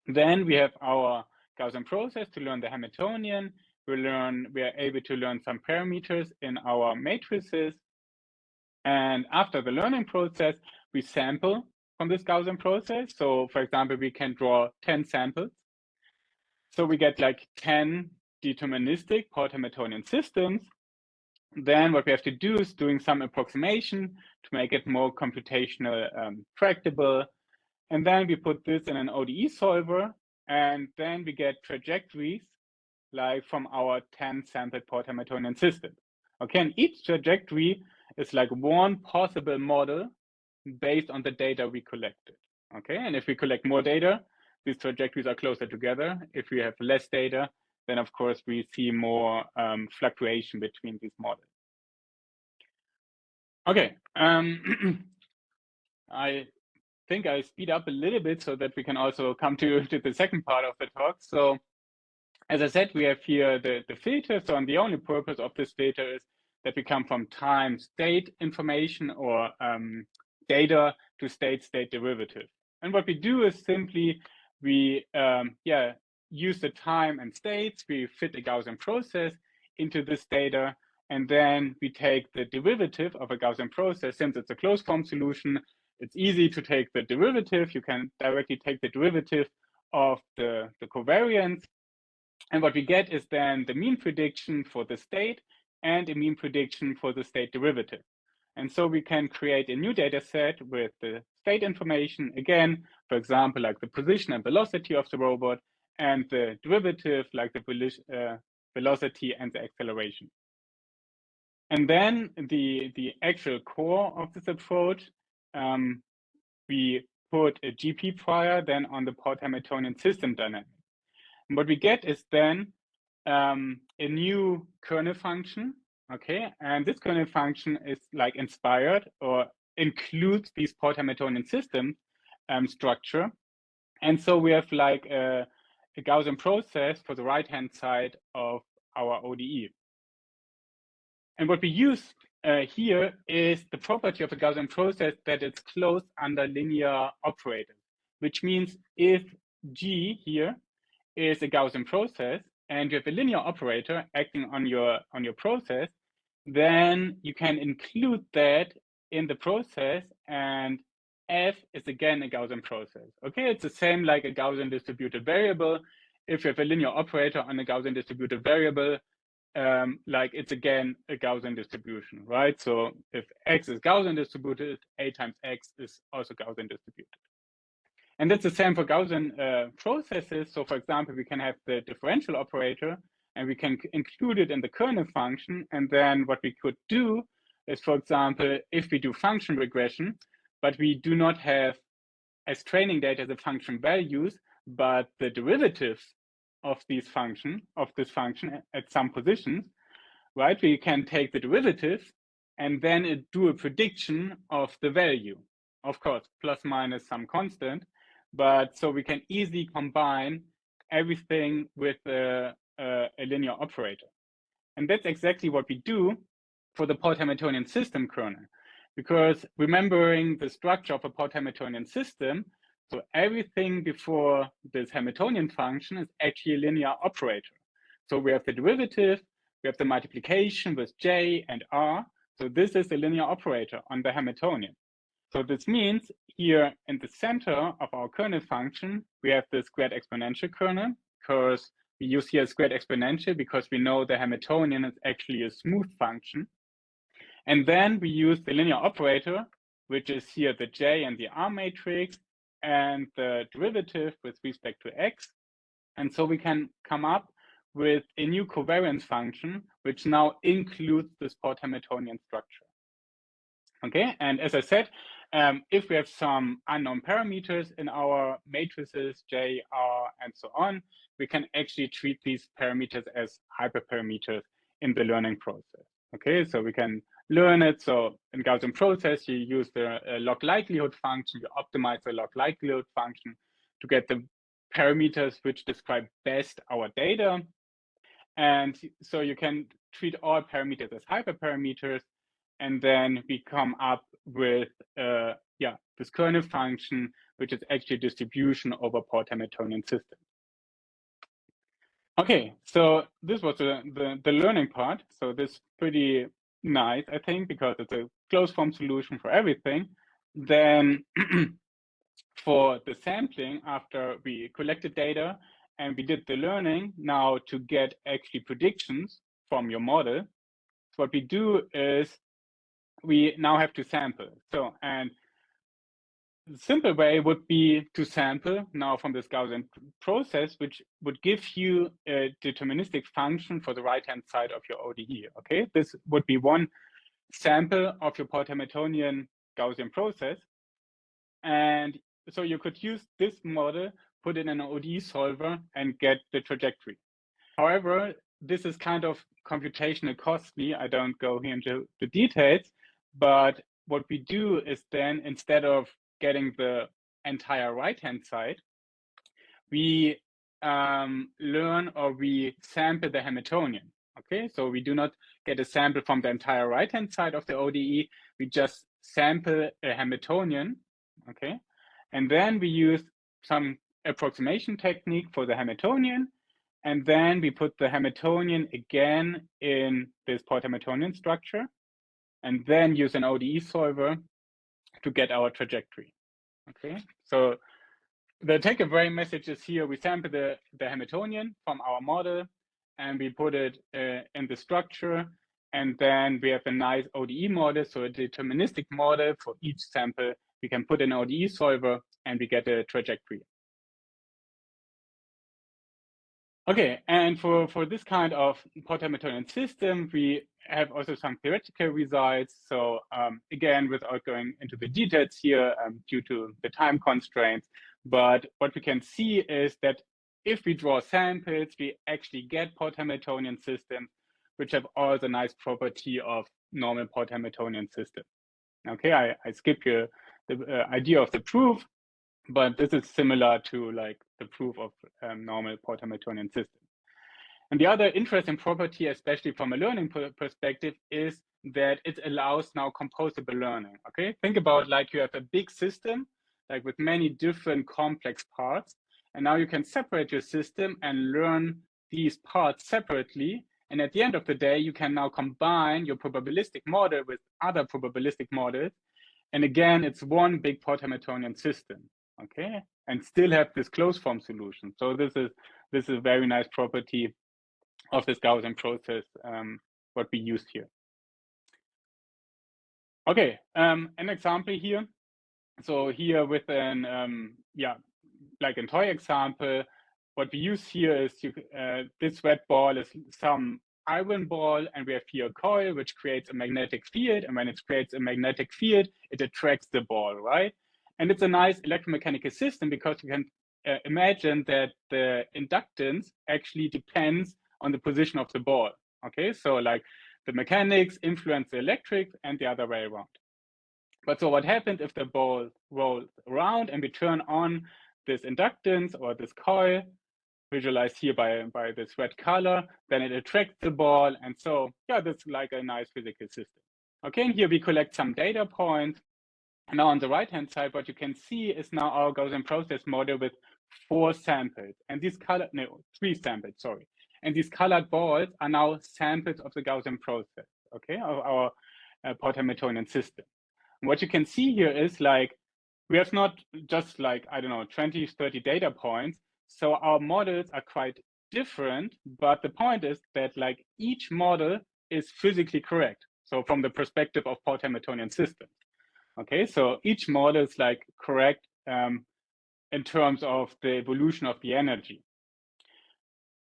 Then we have our Gaussian process to learn the Hamiltonian. We are able to learn some parameters in our matrices. And after the learning process, we sample from this Gaussian process. So for example, we can draw 10 samples. So we get like 10 deterministic Port-Hamiltonian systems. Then what we have to do is doing some approximation to make it more computational tractable. And then we put this in an ODE solver, and then we get trajectories like from our 10 sampled Port-Hamiltonian system. Okay, and each trajectory is like one possible model based on the data we collected. Okay, and if we collect more data, these trajectories are closer together. If we have less data, then of course we see more fluctuation between these models. Okay, I think I speed up a little bit so that we can also come to the second part of the talk. So as I said, we have here the filter. So, and the only purpose of this filter is that we come from time state information or data to state derivative. And what we do is simply we use the time and states, we fit a Gaussian process into this data, and then we take the derivative of a Gaussian process. Since it's a closed form solution, it's easy to take the derivative. You can directly take the derivative of the covariance. And what we get is then the mean prediction for the state and a mean prediction for the state derivative. And so we can create a new data set with the state information, again, for example, like the position and velocity of the robot, and the derivative, like the velocity and the acceleration. And then the actual core of this approach, we put a GP prior then on the Port-Hamiltonian system dynamic. And what we get is then a new kernel function, okay? And this kernel function is like inspired or includes these Port-Hamiltonian system structure. And so we have like a Gaussian process for the right-hand side of our ODE. And what we use here is the property of a Gaussian process that it's closed under linear operators, which means if G here is a Gaussian process and you have a linear operator acting on your process, then you can include that in the process, and F is again a Gaussian process. Okay, it's the same like a Gaussian distributed variable. If you have a linear operator on a Gaussian distributed variable, like it's again a Gaussian distribution, right? So if X is Gaussian distributed, A times X is also Gaussian distributed. And that's the same for Gaussian processes. So for example, we can have the differential operator and we can include it in the kernel function. And then what we could do is, for example, if we do function regression, but we do not have as training data the function values, but the derivatives of this function at some positions, right? We can take the derivative and then do a prediction of the value, of course, plus minus some constant. But so we can easily combine everything with a linear operator. And that's exactly what we do for the Port-Hamiltonian system kernel. Because remembering the structure of a Port-Hamiltonian system, so everything before this Hamiltonian function is actually a linear operator. So we have the derivative, we have the multiplication with J and R. So this is a linear operator on the Hamiltonian. So this means here in the center of our kernel function, we have the squared exponential kernel, because we use here squared exponential because we know the Hamiltonian is actually a smooth function. And then we use the linear operator, which is here the J and the R matrix and the derivative with respect to X. And so we can come up with a new covariance function, which now includes this Port-Hamiltonian structure. Okay, and as I said, if we have some unknown parameters in our matrices, J, R, and so on, we can actually treat these parameters as hyperparameters in the learning process. Okay, so we can learn it. So in Gaussian process, you use the log likelihood function, you optimize the log likelihood function to get the parameters which describe best our data. And so you can treat all parameters as hyperparameters, and then we come up with this kernel function, which is actually a distribution over Port-Hamiltonian system. Okay, so this was the learning part. So this is pretty nice, I think, because it's a closed form solution for everything. Then for the sampling, after we collected data and we did the learning, now to get actually predictions from your model, so what we do is we now have to sample. So, and the simple way would be to sample now from this Gaussian process, which would give you a deterministic function for the right-hand side of your ODE, okay? This would be one sample of your Port-Hamiltonian Gaussian process. And so you could use this model, put it in an ODE solver and get the trajectory. However, this is kind of computationally costly. I don't go here into the details, but what we do is then, instead of getting the entire right-hand side, we learn or we sample the Hamiltonian. Okay, so we do not get a sample from the entire right-hand side of the ODE. We just sample a Hamiltonian. Okay, and then we use some approximation technique for the Hamiltonian, and then we put the Hamiltonian again in this Port-Hamiltonian structure, and then use an ODE solver to get our trajectory. Okay, so the takeaway message is here: we sample the Hamiltonian from our model, and we put it in the structure, and then we have a nice ODE model, so a deterministic model for each sample. We can put in an ODE solver, and we get a trajectory. Okay, and for this kind of Port-Hamiltonian system, we have also some theoretical results. So again, without going into the details here due to the time constraints, but what we can see is that if we draw samples, we actually get Port-Hamiltonian systems, which have all the nice property of normal Port-Hamiltonian system. Okay, I skip here the idea of the proof, but this is similar to like the proof of normal Port-Hamiltonian system. And the other interesting property, especially from a learning perspective, is that it allows now composable learning. Okay, think about like you have a big system, like with many different complex parts, and now you can separate your system and learn these parts separately. And at the end of the day, you can now combine your probabilistic model with other probabilistic models. And again, it's one big Port-Hamiltonian system, okay? And still have this closed form solution. So this is a very nice property of this Gaussian process, what we used here. Okay, an example here. So here with an, like a toy example, what we use here is this red ball is some iron ball, and we have here a coil which creates a magnetic field, and when it creates a magnetic field, it attracts the ball, right? And it's a nice electromechanical system because you can imagine that the inductance actually depends on the position of the ball. Okay, so like the mechanics influence the electrics and the other way around. But so what happens if the ball rolls around and we turn on this inductance or this coil? visualized here by this red color. Then it attracts the ball. And so, yeah, that's like a nice physical system. Okay, and here we collect some data points. And now on the right-hand side, what you can see is now our Gaussian process model with 4 samples. And these no, 3 samples, sorry. And these colored balls are now samples of the Gaussian process, okay, of our Port-Hamiltonian system. And what you can see here is like, we have not just like, I don't know, 20, 30 data points. So our models are quite different, but the point is that like each model is physically correct. So from the perspective of Port-Hamiltonian systems. Okay, so each model is like correct in terms of the evolution of the energy.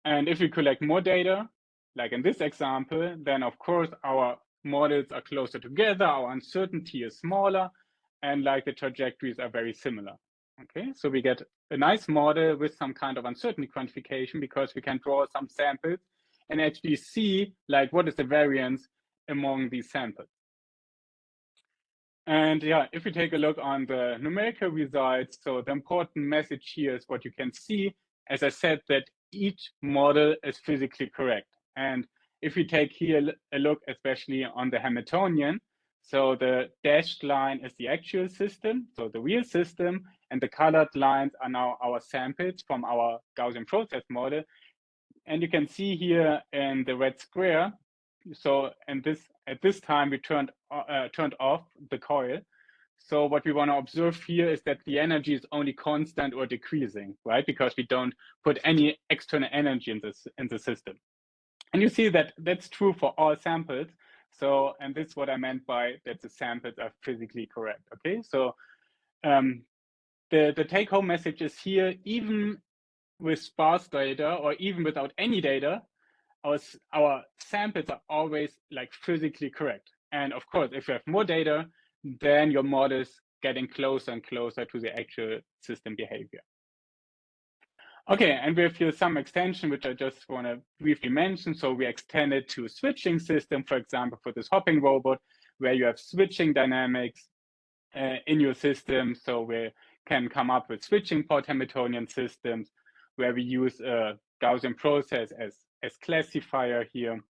And if we collect more data, like in this example, then of course our models are closer together, our uncertainty is smaller, and like the trajectories are very similar. Okay, so we get a nice model with some kind of uncertainty quantification because we can draw some samples and actually see like what is the variance among these samples. And yeah, if we take a look on the numerical results, so the important message here is what you can see, as I said, that each model is physically correct. And if we take here a look, especially on the Hamiltonian, so the dashed line is the actual system, so the real system, and the colored lines are now our samples from our Gaussian process model. And you can see here in the red square, so and this at this time we turned off the coil. So what we want to observe here is that the energy is only constant or decreasing, right? Because we don't put any external energy in the system. And you see that that's true for all samples. So, and this is what I meant by that the samples are physically correct. Okay, so the take-home message is here, even with sparse data or even without any data, our samples are always like physically correct. And of course, if you have more data, then your model is getting closer and closer to the actual system behavior. Okay, and we have here some extension, which I just want to briefly mention. So we extended to switching system, for example, for this hopping robot, where you have switching dynamics in your system. So we can come up with switching Port-Hamiltonian systems, where we use a Gaussian process as classifier here,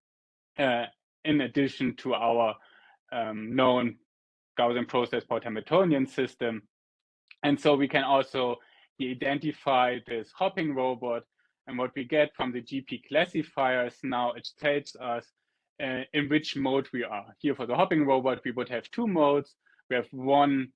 in addition to our known Gaussian process Port-Hamiltonian system. And so we can also identify this hopping robot, and what we get from the GP classifiers now, it tells us in which mode we are. Here for the hopping robot, we would have 2 modes. We have one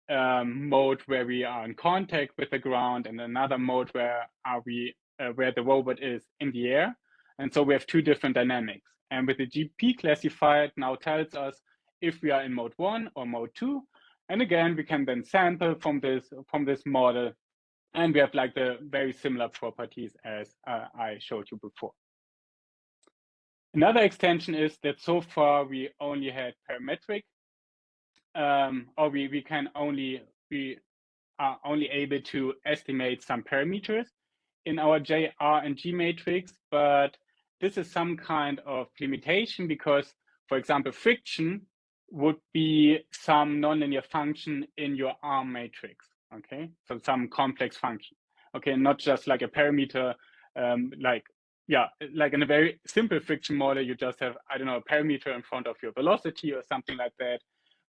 mode where we are in contact with the ground, and another mode where the robot is in the air. And so we have 2 different dynamics. And with the GP classifier, it now tells us if we are in mode 1 or mode 2. And again, we can then sample from this model, and we have like the very similar properties as I showed you before. Another extension is that so far we only had parametric, or we are only able to estimate some parameters in our J, R, and G matrix, but this is some kind of limitation because, for example, friction would be some nonlinear function in your R matrix, okay? So some complex function, okay? Not just like a parameter, like in a very simple friction model, you just have, I don't know, a parameter in front of your velocity or something like that.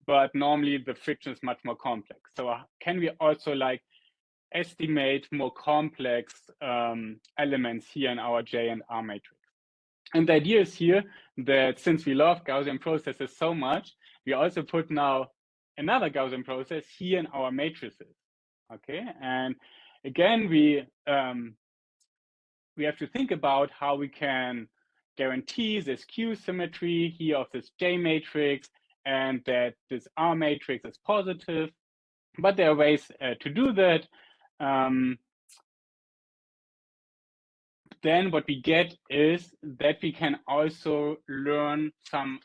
But normally the friction is much more complex. So can we also like estimate more complex elements here in our J and R matrix? And the idea is here that since we love Gaussian processes so much, we also put now another Gaussian process here in our matrices, okay? And again, we have to think about how we can guarantee this Q symmetry here of this J matrix, and that this R matrix is positive. But there are ways to do that. Then what we get is that we can also learn some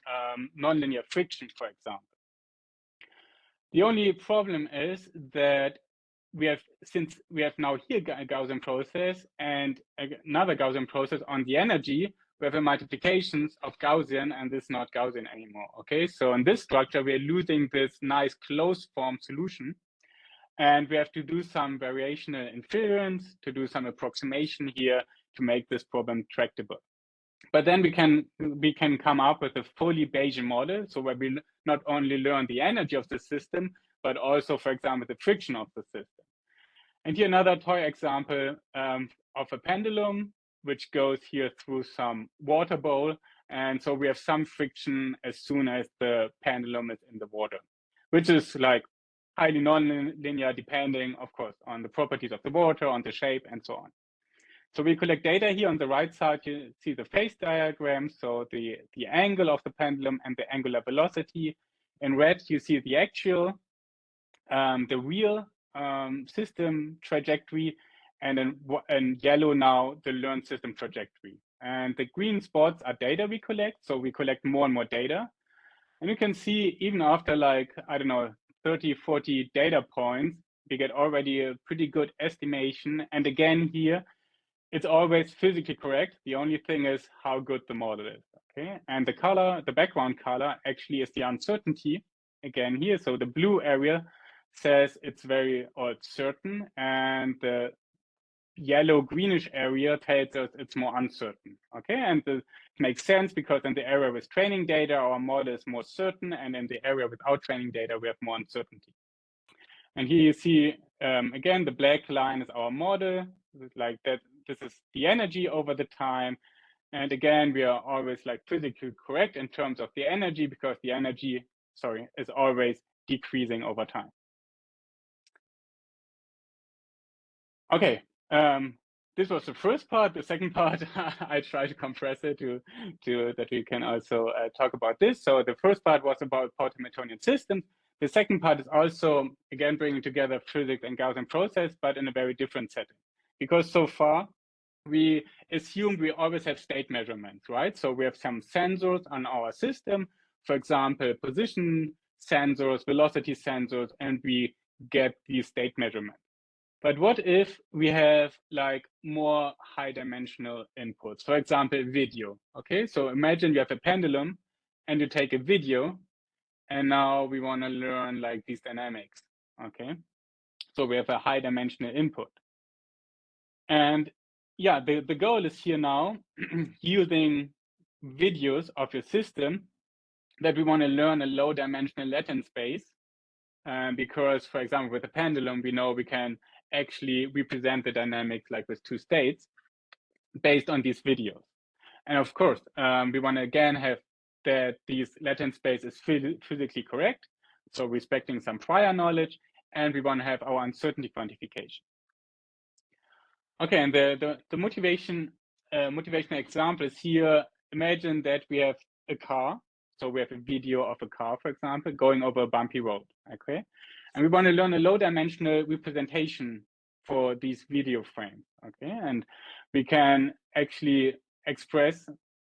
nonlinear friction, for example. The only problem is that since we have now here a Gaussian process and another Gaussian process on the energy, we have a multiplications of Gaussian, and this is not Gaussian anymore, okay? So in this structure, we're losing this nice closed form solution. And we have to do some variational inference to do some approximation here to make this problem tractable. But then we can come up with a fully Bayesian model, so where we not only learn the energy of the system, but also, for example, the friction of the system. And here another toy example of a pendulum, which goes here through some water bowl. And so we have some friction as soon as the pendulum is in the water, which is like highly nonlinear, depending, of course, on the properties of the water, on the shape, and so on. So we collect data here on the right side. You see the phase diagram, so the angle of the pendulum and the angular velocity. In red, you see the actual, the real system trajectory, and in yellow now the learned system trajectory. And the green spots are data we collect, so we collect more and more data. And you can see even after like, I don't know, 30, 40 data points, we get already a pretty good estimation. And again here, it's always physically correct. The only thing is how good the model is, okay? And the color, the background color actually is the uncertainty again here. So the blue area says it's it's certain, and the yellow greenish area tells us it's more uncertain, okay? And it makes sense because in the area with training data, our model is more certain, and in the area without training data, we have more uncertainty. And here you see, again, the black line is our model, like that. This is the energy over the time. And again, we are always like physically correct in terms of the energy, because the energy, is always decreasing over time. Okay, this was the first part. The second part, I try to compress it to that we can also talk about this. So the first part was about Port-Hamiltonian systems. The second part is also, again, bringing together physics and Gaussian process, but in a very different setting. Because so far, we assumed we always have state measurements, right? So we have some sensors on our system, for example, position sensors, velocity sensors, and we get these state measurements. But what if we have like more high dimensional inputs, for example, video, okay? So imagine you have a pendulum and you take a video, and now we want to learn like these dynamics, okay? So we have a high dimensional input. And yeah, the goal is here now using videos of your system that we want to learn a low dimensional latent space. Because, for example, with a pendulum, we know we can actually represent the dynamics like with two states based on these videos. And of course, we want to again have that these latent space is physically correct, so respecting some prior knowledge, and we want to have our uncertainty quantification. Okay, and the motivational example is here. Imagine that we have a car. So we have a video of a car, for example, going over a bumpy road, okay? And we want to learn a low dimensional representation for these video frames, okay? And we can actually express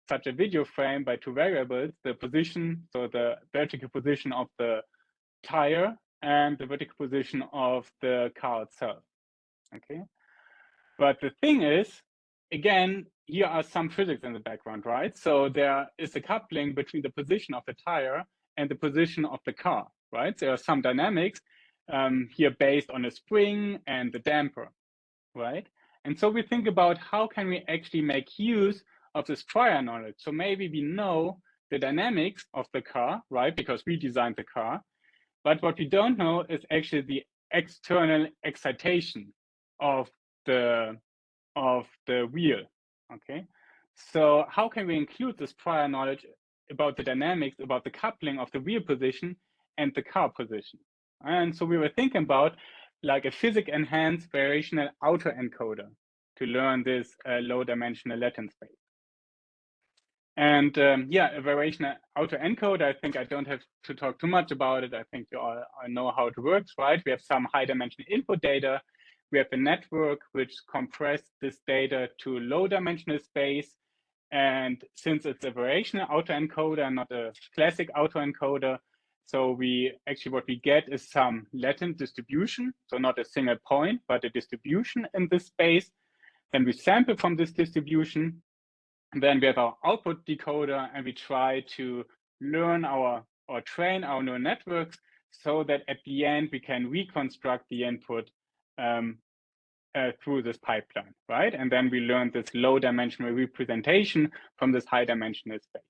such a video frame by two variables, the position, so the vertical position of the tire and the vertical position of the car itself, okay? But the thing is, again, here are some physics in the background, right? So there is a coupling between the position of the tire and the position of the car, right? There are some dynamics here based on a spring and the damper, right? And so we think about how can we actually make use of this prior knowledge. So maybe we know the dynamics of the car, right? Because we designed the car. But what we don't know is actually the external excitation of the wheel, okay? So how can we include this prior knowledge about the dynamics, about the coupling of the wheel position and the car position? And so we were thinking about like a physics-enhanced variational autoencoder to learn this low dimensional latent space. And yeah, a variational autoencoder, I think I don't have to talk too much about it. I think you all know how it works, right? We have some high dimensional input data. We have a network which compressed this data to low dimensional space. And since it's a variational autoencoder, not a classic autoencoder, so what we get is some latent distribution. So not a single point, but a distribution in this space. Then we sample from this distribution. And then we have our output decoder, and we try to learn or train our neural networks so that at the end we can reconstruct the input through this pipeline, right? And then we learn this low dimensional representation from this high dimensional space.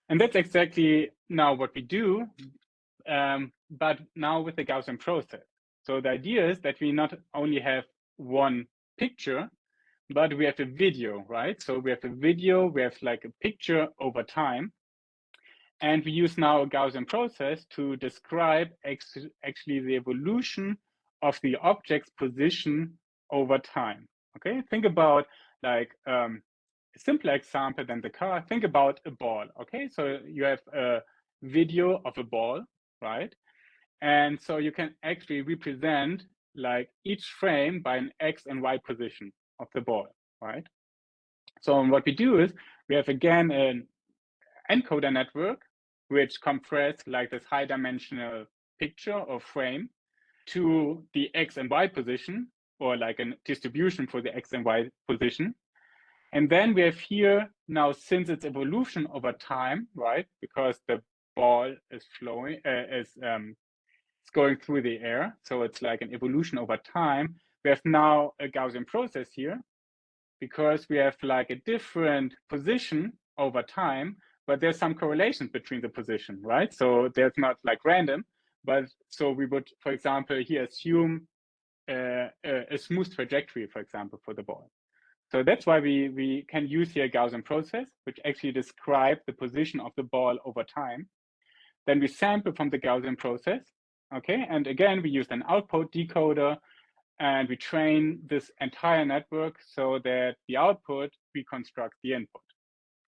And that's exactly now what we do, but now with the Gaussian process. So the idea is that we not only have one picture, but we have a video, right? So we have a video, we have like a picture over time. And we use now a Gaussian process to describe actually the evolution of the object's position over time. Okay, think about like a simpler example than the car. Think about a ball. Okay, so you have a video of a ball, right? And so you can actually represent like each frame by an X and Y position of the ball, right? So what we do is we have again an encoder network which compress like this high dimensional picture or frame to the X and Y position, or like a distribution for the X and Y position. And then we have here now, since it's evolution over time, right? Because the ball is flowing, it's going through the air. So it's like an evolution over time. We have now a Gaussian process here because we have like a different position over time, but there's some correlations between the position, right? So there's not like random, but so we would, for example, here assume a smooth trajectory, for example, for the ball. So that's why we can use here a Gaussian process, which actually describes the position of the ball over time. Then we sample from the Gaussian process, okay? And again, we use an output decoder, and we train this entire network so that the output reconstructs the input.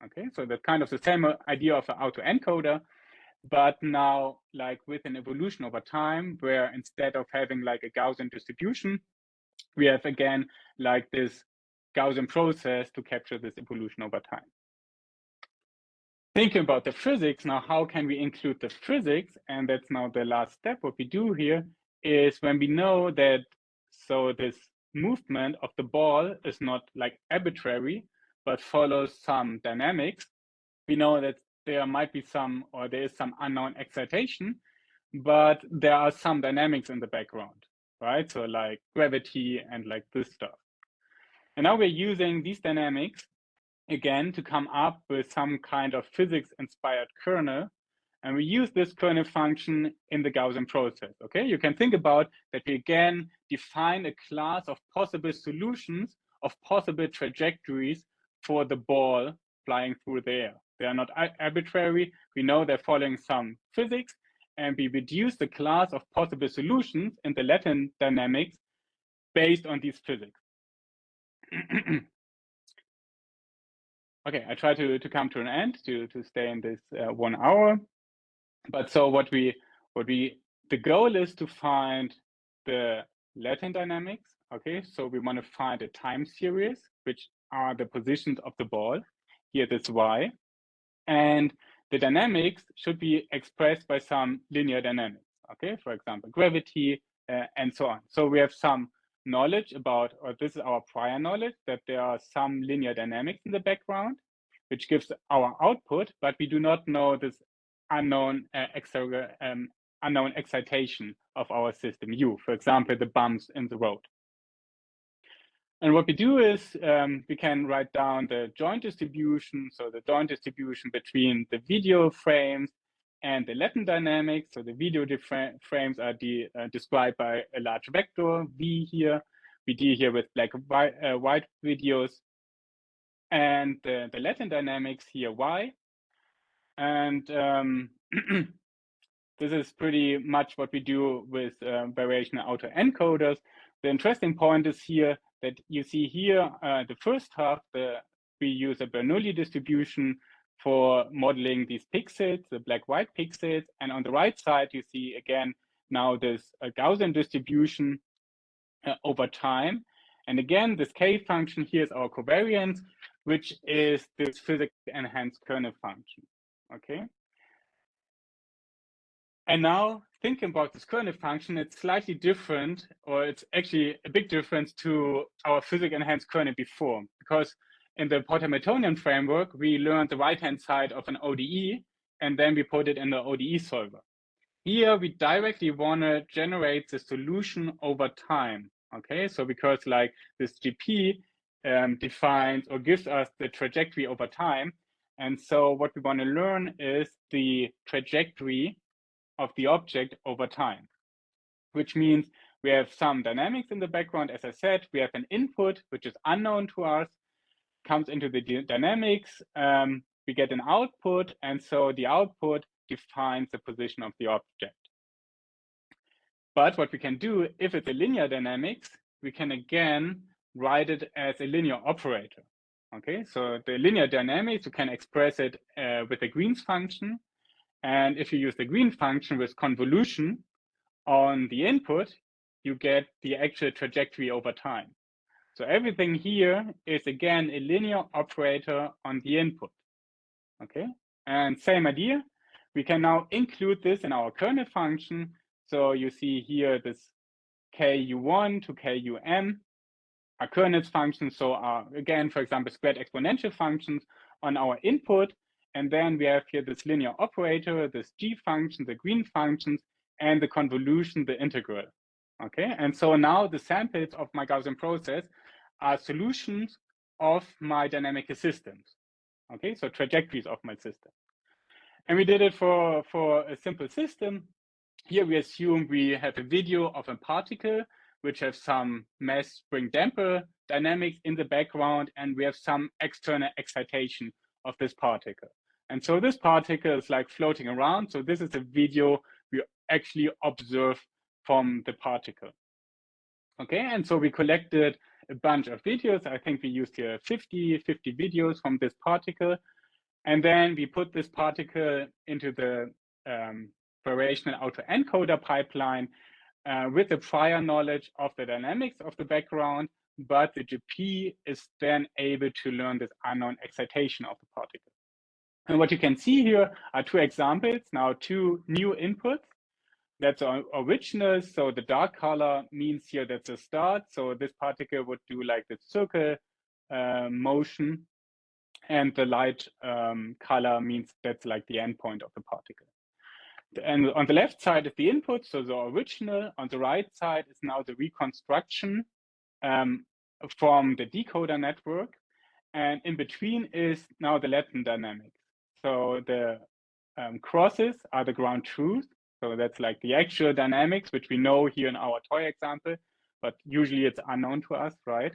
Okay, so that's kind of the same idea of an autoencoder, but now like with an evolution over time, where instead of having like a Gaussian distribution, we have again like this Gaussian process to capture this evolution over time. Thinking about the physics now, how can we include the physics? And that's now the last step. What we do here is when we know that, so this movement of the ball is not like arbitrary, but follows some dynamics. We know that there might be some, or there is some unknown excitation, but there are some dynamics in the background, right? So like gravity and like this stuff. And now we're using these dynamics again to come up with some kind of physics-inspired kernel. And we use this kernel function in the Gaussian process, okay? You can think about that we again define a class of possible solutions of possible trajectories for the ball flying through the air. They are not arbitrary. We know they're following some physics, and we reduce the class of possible solutions in the latent dynamics based on these physics. Okay, I try to come to an end to stay in this 1 hour. But so the goal is to find the latent dynamics. Okay, so we want to find a time series, which are the positions of the ball. Here, this Y. And the dynamics should be expressed by some linear dynamics. Okay, for example, gravity and so on. So we have some knowledge about, or this is our prior knowledge, that there are some linear dynamics in the background, which gives our output, but we do not know this unknown unknown excitation of our system U, for example, the bumps in the road. And what we do is we can write down the joint distribution, so the joint distribution between the video frames and the latent dynamics. So the video frames are described by a large vector, V here. We deal here with black and white videos. And the latent dynamics here, Y. And this is pretty much what we do with variational autoencoders. The interesting point is here that you see here, the first half, we use a Bernoulli distribution for modeling these pixels, the black-white pixels. And on the right side, you see again, now this Gaussian distribution over time. And again, this K function here is our covariance, which is this physics-enhanced kernel function, okay? And now thinking about this kernel function, it's slightly different, or it's actually a big difference to our physics-enhanced kernel before, because in the Port-Hamiltonian framework, we learned the right-hand side of an ODE, and then we put it in the ODE solver. here we directly want to generate the solution over time. Okay, so because like this GP defines or gives us the trajectory over time. And so what we want to learn is the trajectory of the object over time, which means we have some dynamics in the background. As I said, we have an input, which is unknown to us, comes into the dynamics. We get an output, and so the output defines the position of the object. But what we can do, if it's a linear dynamics, we can again write it as a linear operator. Okay, so the linear dynamics, you can express it with the Green's function. And if you use the Green function with convolution on the input, you get the actual trajectory over time. So everything here is again a linear operator on the input. Okay, and same idea. We can now include this in our kernel function. So you see here this KU1 to KUM are kernels functions. So again, for example, squared exponential functions on our input. And then we have here this linear operator, this G function, the Green functions, and the convolution, the integral. Okay, and so now the samples of my Gaussian process are solutions of my dynamical systems. Okay, so trajectories of my system. And we did it for a simple system. Here we assume we have a video of a particle, which has some mass spring damper dynamics in the background, and we have some external excitation of this particle. And so this particle is like floating around. So this is a video we actually observe from the particle. Okay, and so we collected a bunch of videos. I think we used here 50 videos from this particle. And then we put this particle into the variational autoencoder pipeline with the prior knowledge of the dynamics of the background, but the GP is then able to learn this unknown excitation of the particle. And what you can see here are two examples, now two new inputs. That's original, so the dark color means here that's a start. So this particle would do like the circle motion, and the light color means that's like the endpoint of the particle. And on the left side is the input, so the original. On the right side is now the reconstruction from the decoder network. And in between is now the latent dynamics. So the crosses are the ground truth. So that's like the actual dynamics, which we know here in our toy example, but usually it's unknown to us, right?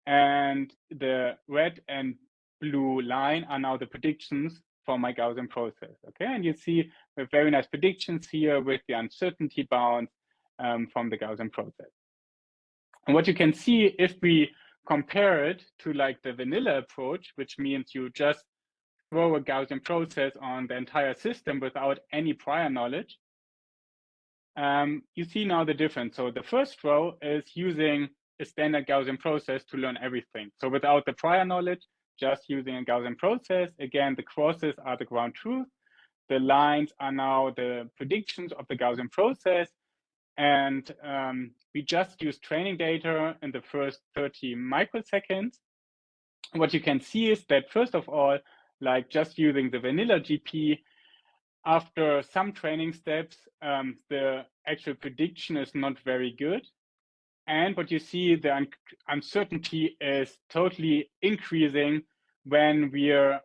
And the red and blue line are now the predictions for my Gaussian process, okay? And you see we have very nice predictions here with the uncertainty bounds from the Gaussian process. And what you can see if we compare it to like the vanilla approach, which means you just throw a Gaussian process on the entire system without any prior knowledge, you see now the difference. So the first row is using a standard Gaussian process to learn everything. So without the prior knowledge, just using a Gaussian process. Again, the crosses are the ground truth. The lines are now the predictions of the Gaussian process. And we just use training data in the first 30 microseconds. What you can see is that, first of all, like just using the vanilla GP, after some training steps, the actual prediction is not very good. And what you see, the uncertainty is totally increasing when we're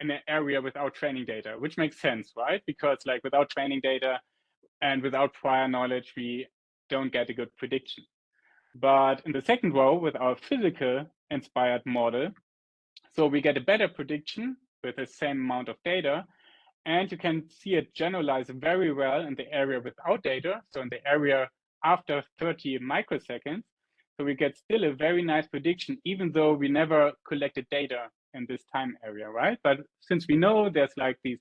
in an area without training data, which makes sense, right? Because like without training data and without prior knowledge, we don't get a good prediction. But in the second row with our physical inspired model, so we get a better prediction with the same amount of data. And you can see it generalize very well in the area without data. So in the area after 30 microseconds. So we get still a very nice prediction, even though we never collected data in this time area, right? But since we know there's like these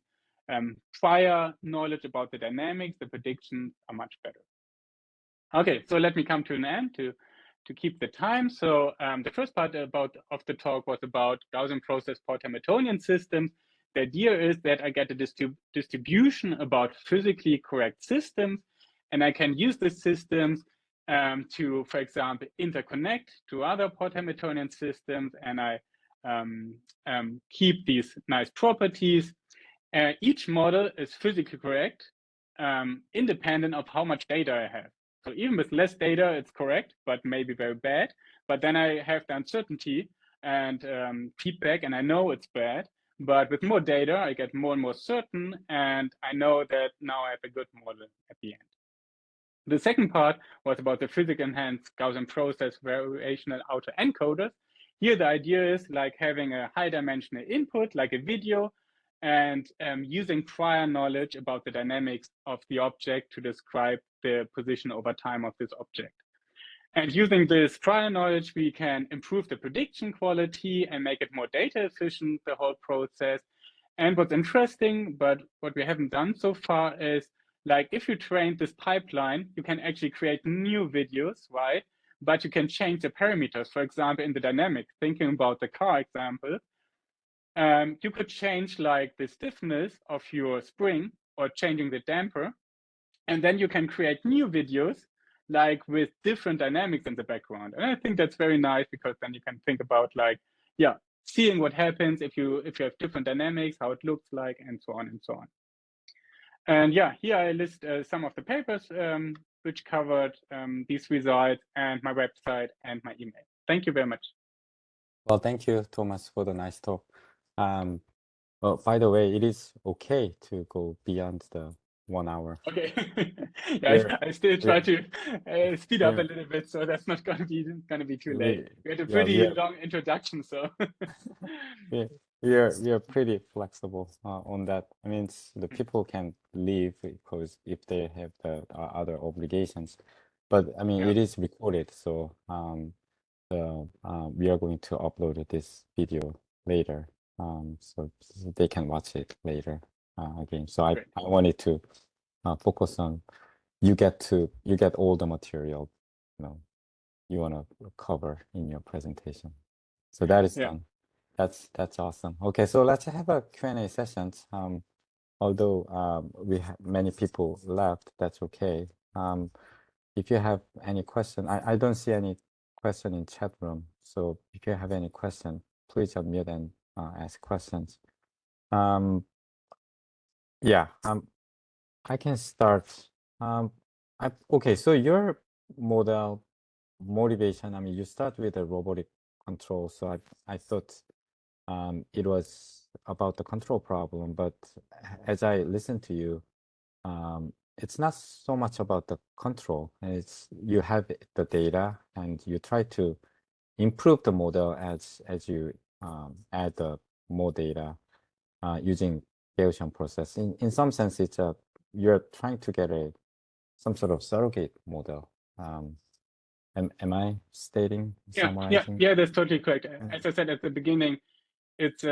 prior knowledge about the dynamics, the predictions are much better. Okay, so let me come to an end to keep the time. So the first part of the talk was about Gaussian Process Port-Hamiltonian systems. The idea is that I get a distribution about physically correct systems, and I can use these systems to, for example, interconnect to other Port-Hamiltonian systems, and I keep these nice properties. Each model is physically correct, independent of how much data I have. So even with less data, it's correct, but maybe very bad. But then I have the uncertainty and feedback, and I know it's bad. But with more data, I get more and more certain, and I know that now I have a good model at the end. The second part was about the physics-enhanced Gaussian process variational autoencoders. Here, the idea is like having a high-dimensional input, like a video, and using prior knowledge about the dynamics of the object to describe the position over time of this object. And using this prior knowledge, we can improve the prediction quality and make it more data efficient, the whole process. And what's interesting, but what we haven't done so far is, like, if you train this pipeline, you can actually create new videos, right? But you can change the parameters. For example, in the dynamic, thinking about the car example, you could change like the stiffness of your spring or changing the damper. And then you can create new videos like with different dynamics in the background. And I think that's very nice because then you can think about like, yeah, seeing what happens if you have different dynamics, how it looks like, and so on and so on. And yeah, here I list some of the papers which covered these results, and my website and my email. Thank you very much. Well, thank you, Thomas, for the nice talk. Well, by the way, it is okay to go beyond the 1 hour. Okay. Yeah, I still try to speed up yeah. a little bit, so that's not going to be too late. We had a Yeah, pretty long introduction, so we are pretty flexible on that. I mean, the people can leave because if they have the other obligations, but I mean, yeah. it is recorded, so we are going to upload this video later, so they can watch it later again. So I wanted to focus on you get all the material, you know, you want to cover in your presentation. So that is done. That's awesome. Okay, so let's have a Q&A sessions. Although we have many people left, that's okay. If you have any question, I don't see any question in chat room. So if you have any question, please unmute and ask questions. Yeah, I can start. Okay, so your model motivation, I mean, you start with a robotic control. So I thought it was about the control problem, but as I listen to you, it's not so much about the control. It's you have the data and you try to improve the model as you add more data using Gaussian process. In some sense, it's you're trying to get some sort of surrogate model. Am I summarizing? Yeah, that's totally correct. As I said at the beginning, it's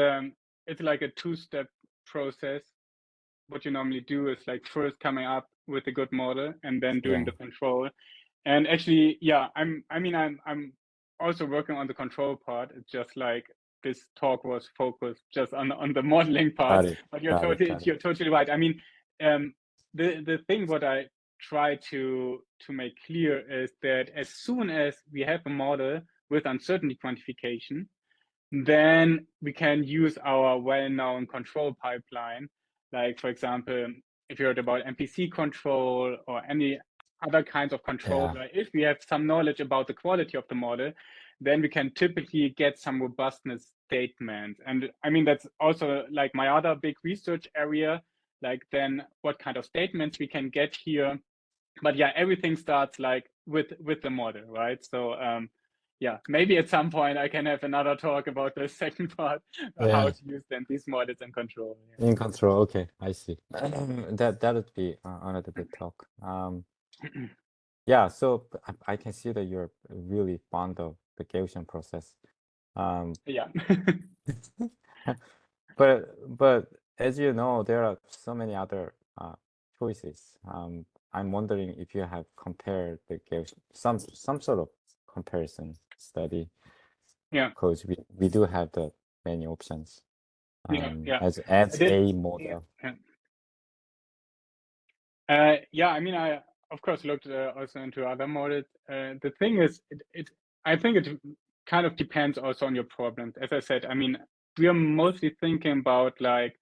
like a two-step process. What you normally do is like first coming up with a good model and then doing the control. And actually, yeah, I'm also working on the control part. It's just like this talk was focused just on the modeling part. But you're totally right. I mean, the thing what I try to make clear is that as soon as we have a model with uncertainty quantification, then we can use our well-known control pipeline. Like, for example, if you heard about MPC control or any other kinds of control, like if we have some knowledge about the quality of the model, then we can typically get some robustness statements. And I mean, that's also like my other big research area, like then what kind of statements we can get here. But yeah, everything starts like with the model, right? So yeah, maybe at some point I can have another talk about the second part, how to use then these models in control. Yeah. In control, okay, I see. That would be another good talk. Yeah, so I can see that you're really fond of the Gaussian process. Yeah. But as you know, there are so many other choices. I'm wondering if you have compared the Gaussian, some sort of comparison study. Yeah. Because we do have the many options. As a model. Yeah, I mean, I of course looked also into other models. The thing is, I think it kind of depends also on your problems. As I said, I mean, we are mostly thinking about like,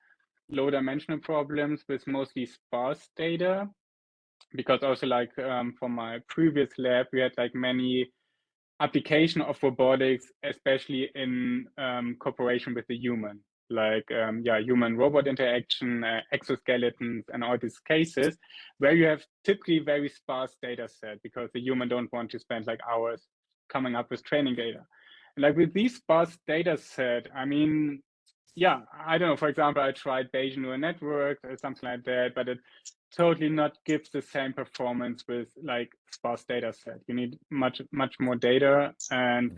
low-dimensional problems with mostly sparse data, because also like from my previous lab, we had like many application of robotics, especially in cooperation with the human, like human-robot interaction, exoskeletons, and all these cases where you have typically very sparse data set because the human don't want to spend like hours coming up with training data. And like with these sparse data set, I mean, yeah, I don't know, for example, I tried Bayesian neural networks or something like that, but it totally not gives the same performance with like sparse data set. You need much more data. And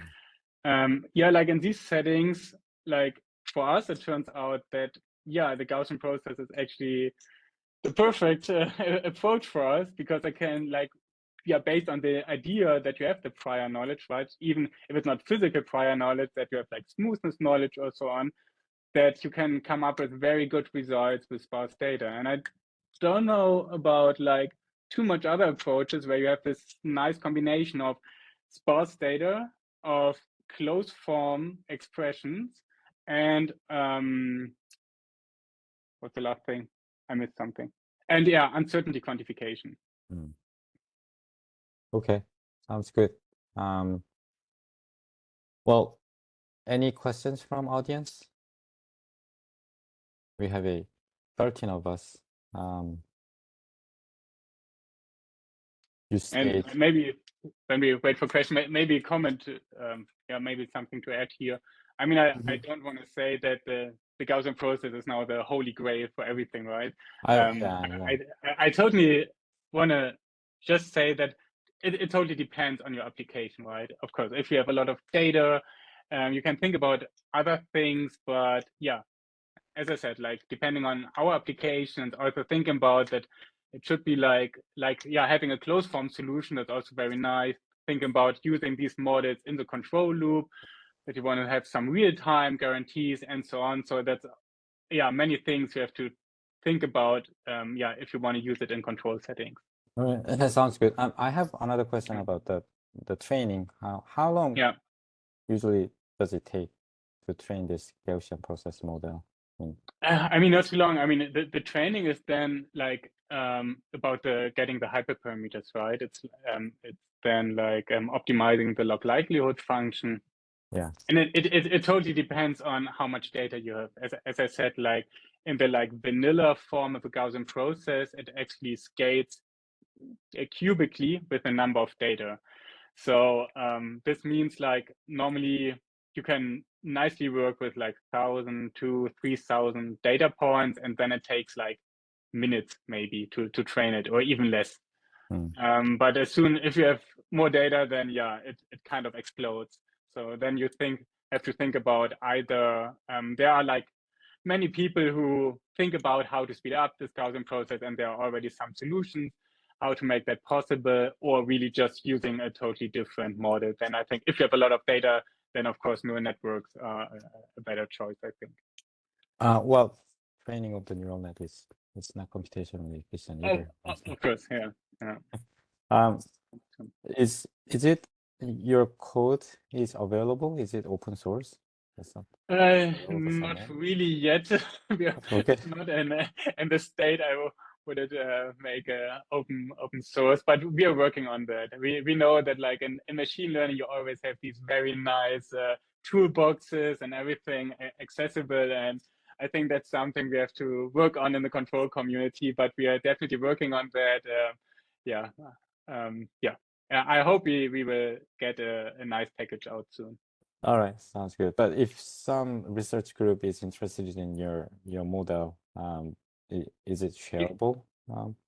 like in these settings, like for us, it turns out that, the Gaussian process is actually the perfect approach for us, because I can like, based on the idea that you have the prior knowledge, right? Even if it's not physical prior knowledge, that you have like smoothness knowledge or so on, that you can come up with very good results with sparse data. And I don't know about like too much other approaches where you have this nice combination of sparse data, of closed form expressions, and what's the last thing? I missed something. And uncertainty quantification. Okay, sounds good. Well, any questions from audience? We have 13 of us. You And stayed. maybe when we wait for question, maybe comment, maybe something to add here. I mean, I don't want to say that the Gaussian process is now the holy grail for everything, right? I totally want to just say that it totally depends on your application, right? Of course, if you have a lot of data, you can think about other things, but as I said, like depending on our applications, also thinking about that it should be like having a closed form solution that's also very nice. Thinking about using these models in the control loop, that you want to have some real-time guarantees and so on. So that's many things you have to think about if you want to use it in control settings. All right, that sounds good. I have another question about the training. How long usually does it take to train this Gaussian process model? I mean, not too long. I mean, the training is then like about getting the hyperparameters, right? It's then like optimizing the log likelihood function. Yeah. And it totally depends on how much data you have. As I said, like in the like vanilla form of a Gaussian process, it actually scales cubically with a number of data. So this means like normally you can nicely work with like 1,000 to 3,000 data points, and then it takes like minutes maybe to train it, or even less. But as soon if you have more data, then it kind of explodes. So then you have to think about either there are like many people who think about how to speed up this Gaussian process, and there are already some solutions how to make that possible, or really just using a totally different model. Then I think if you have a lot of data, then of course neural networks are a better choice, I think. Well, training of the neural net is not computationally efficient either. Of course, yeah. Is it your code is available? Is it open source? Not really yet. We are not in the state I would make open source, but we are working on that. We know that like in machine learning, you always have these very nice toolboxes and everything accessible, and I think that's something we have to work on in the control community. But we are definitely working on that. I hope we will get a nice package out soon. All right, sounds good. But if some research group is interested in your model, is it shareable?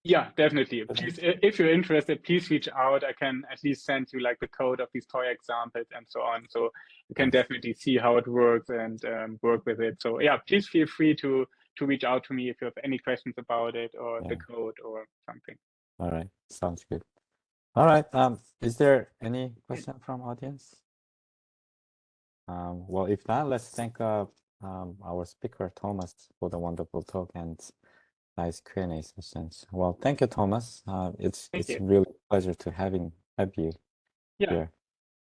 Yeah, definitely. Please, if you're interested, please reach out. I can at least send you like the code of these toy examples and so on, so you can definitely see how it works and work with it. So please feel free to reach out to me if you have any questions about it or the code or something. All right, sounds good. All right. Is there any question from audience? Well, if not, let's thank our speaker Thomas for the wonderful talk and nice Q&A sessions. Well, thank you, Thomas. It's really a pleasure to have you here.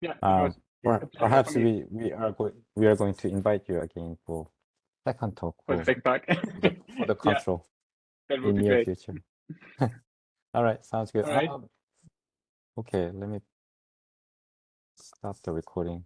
Yeah. Perhaps we are going to invite you again for second talk for the second talk. for the Yeah, control that would in be near great. future. All right, sounds good. All right. Okay, let me stop the recording.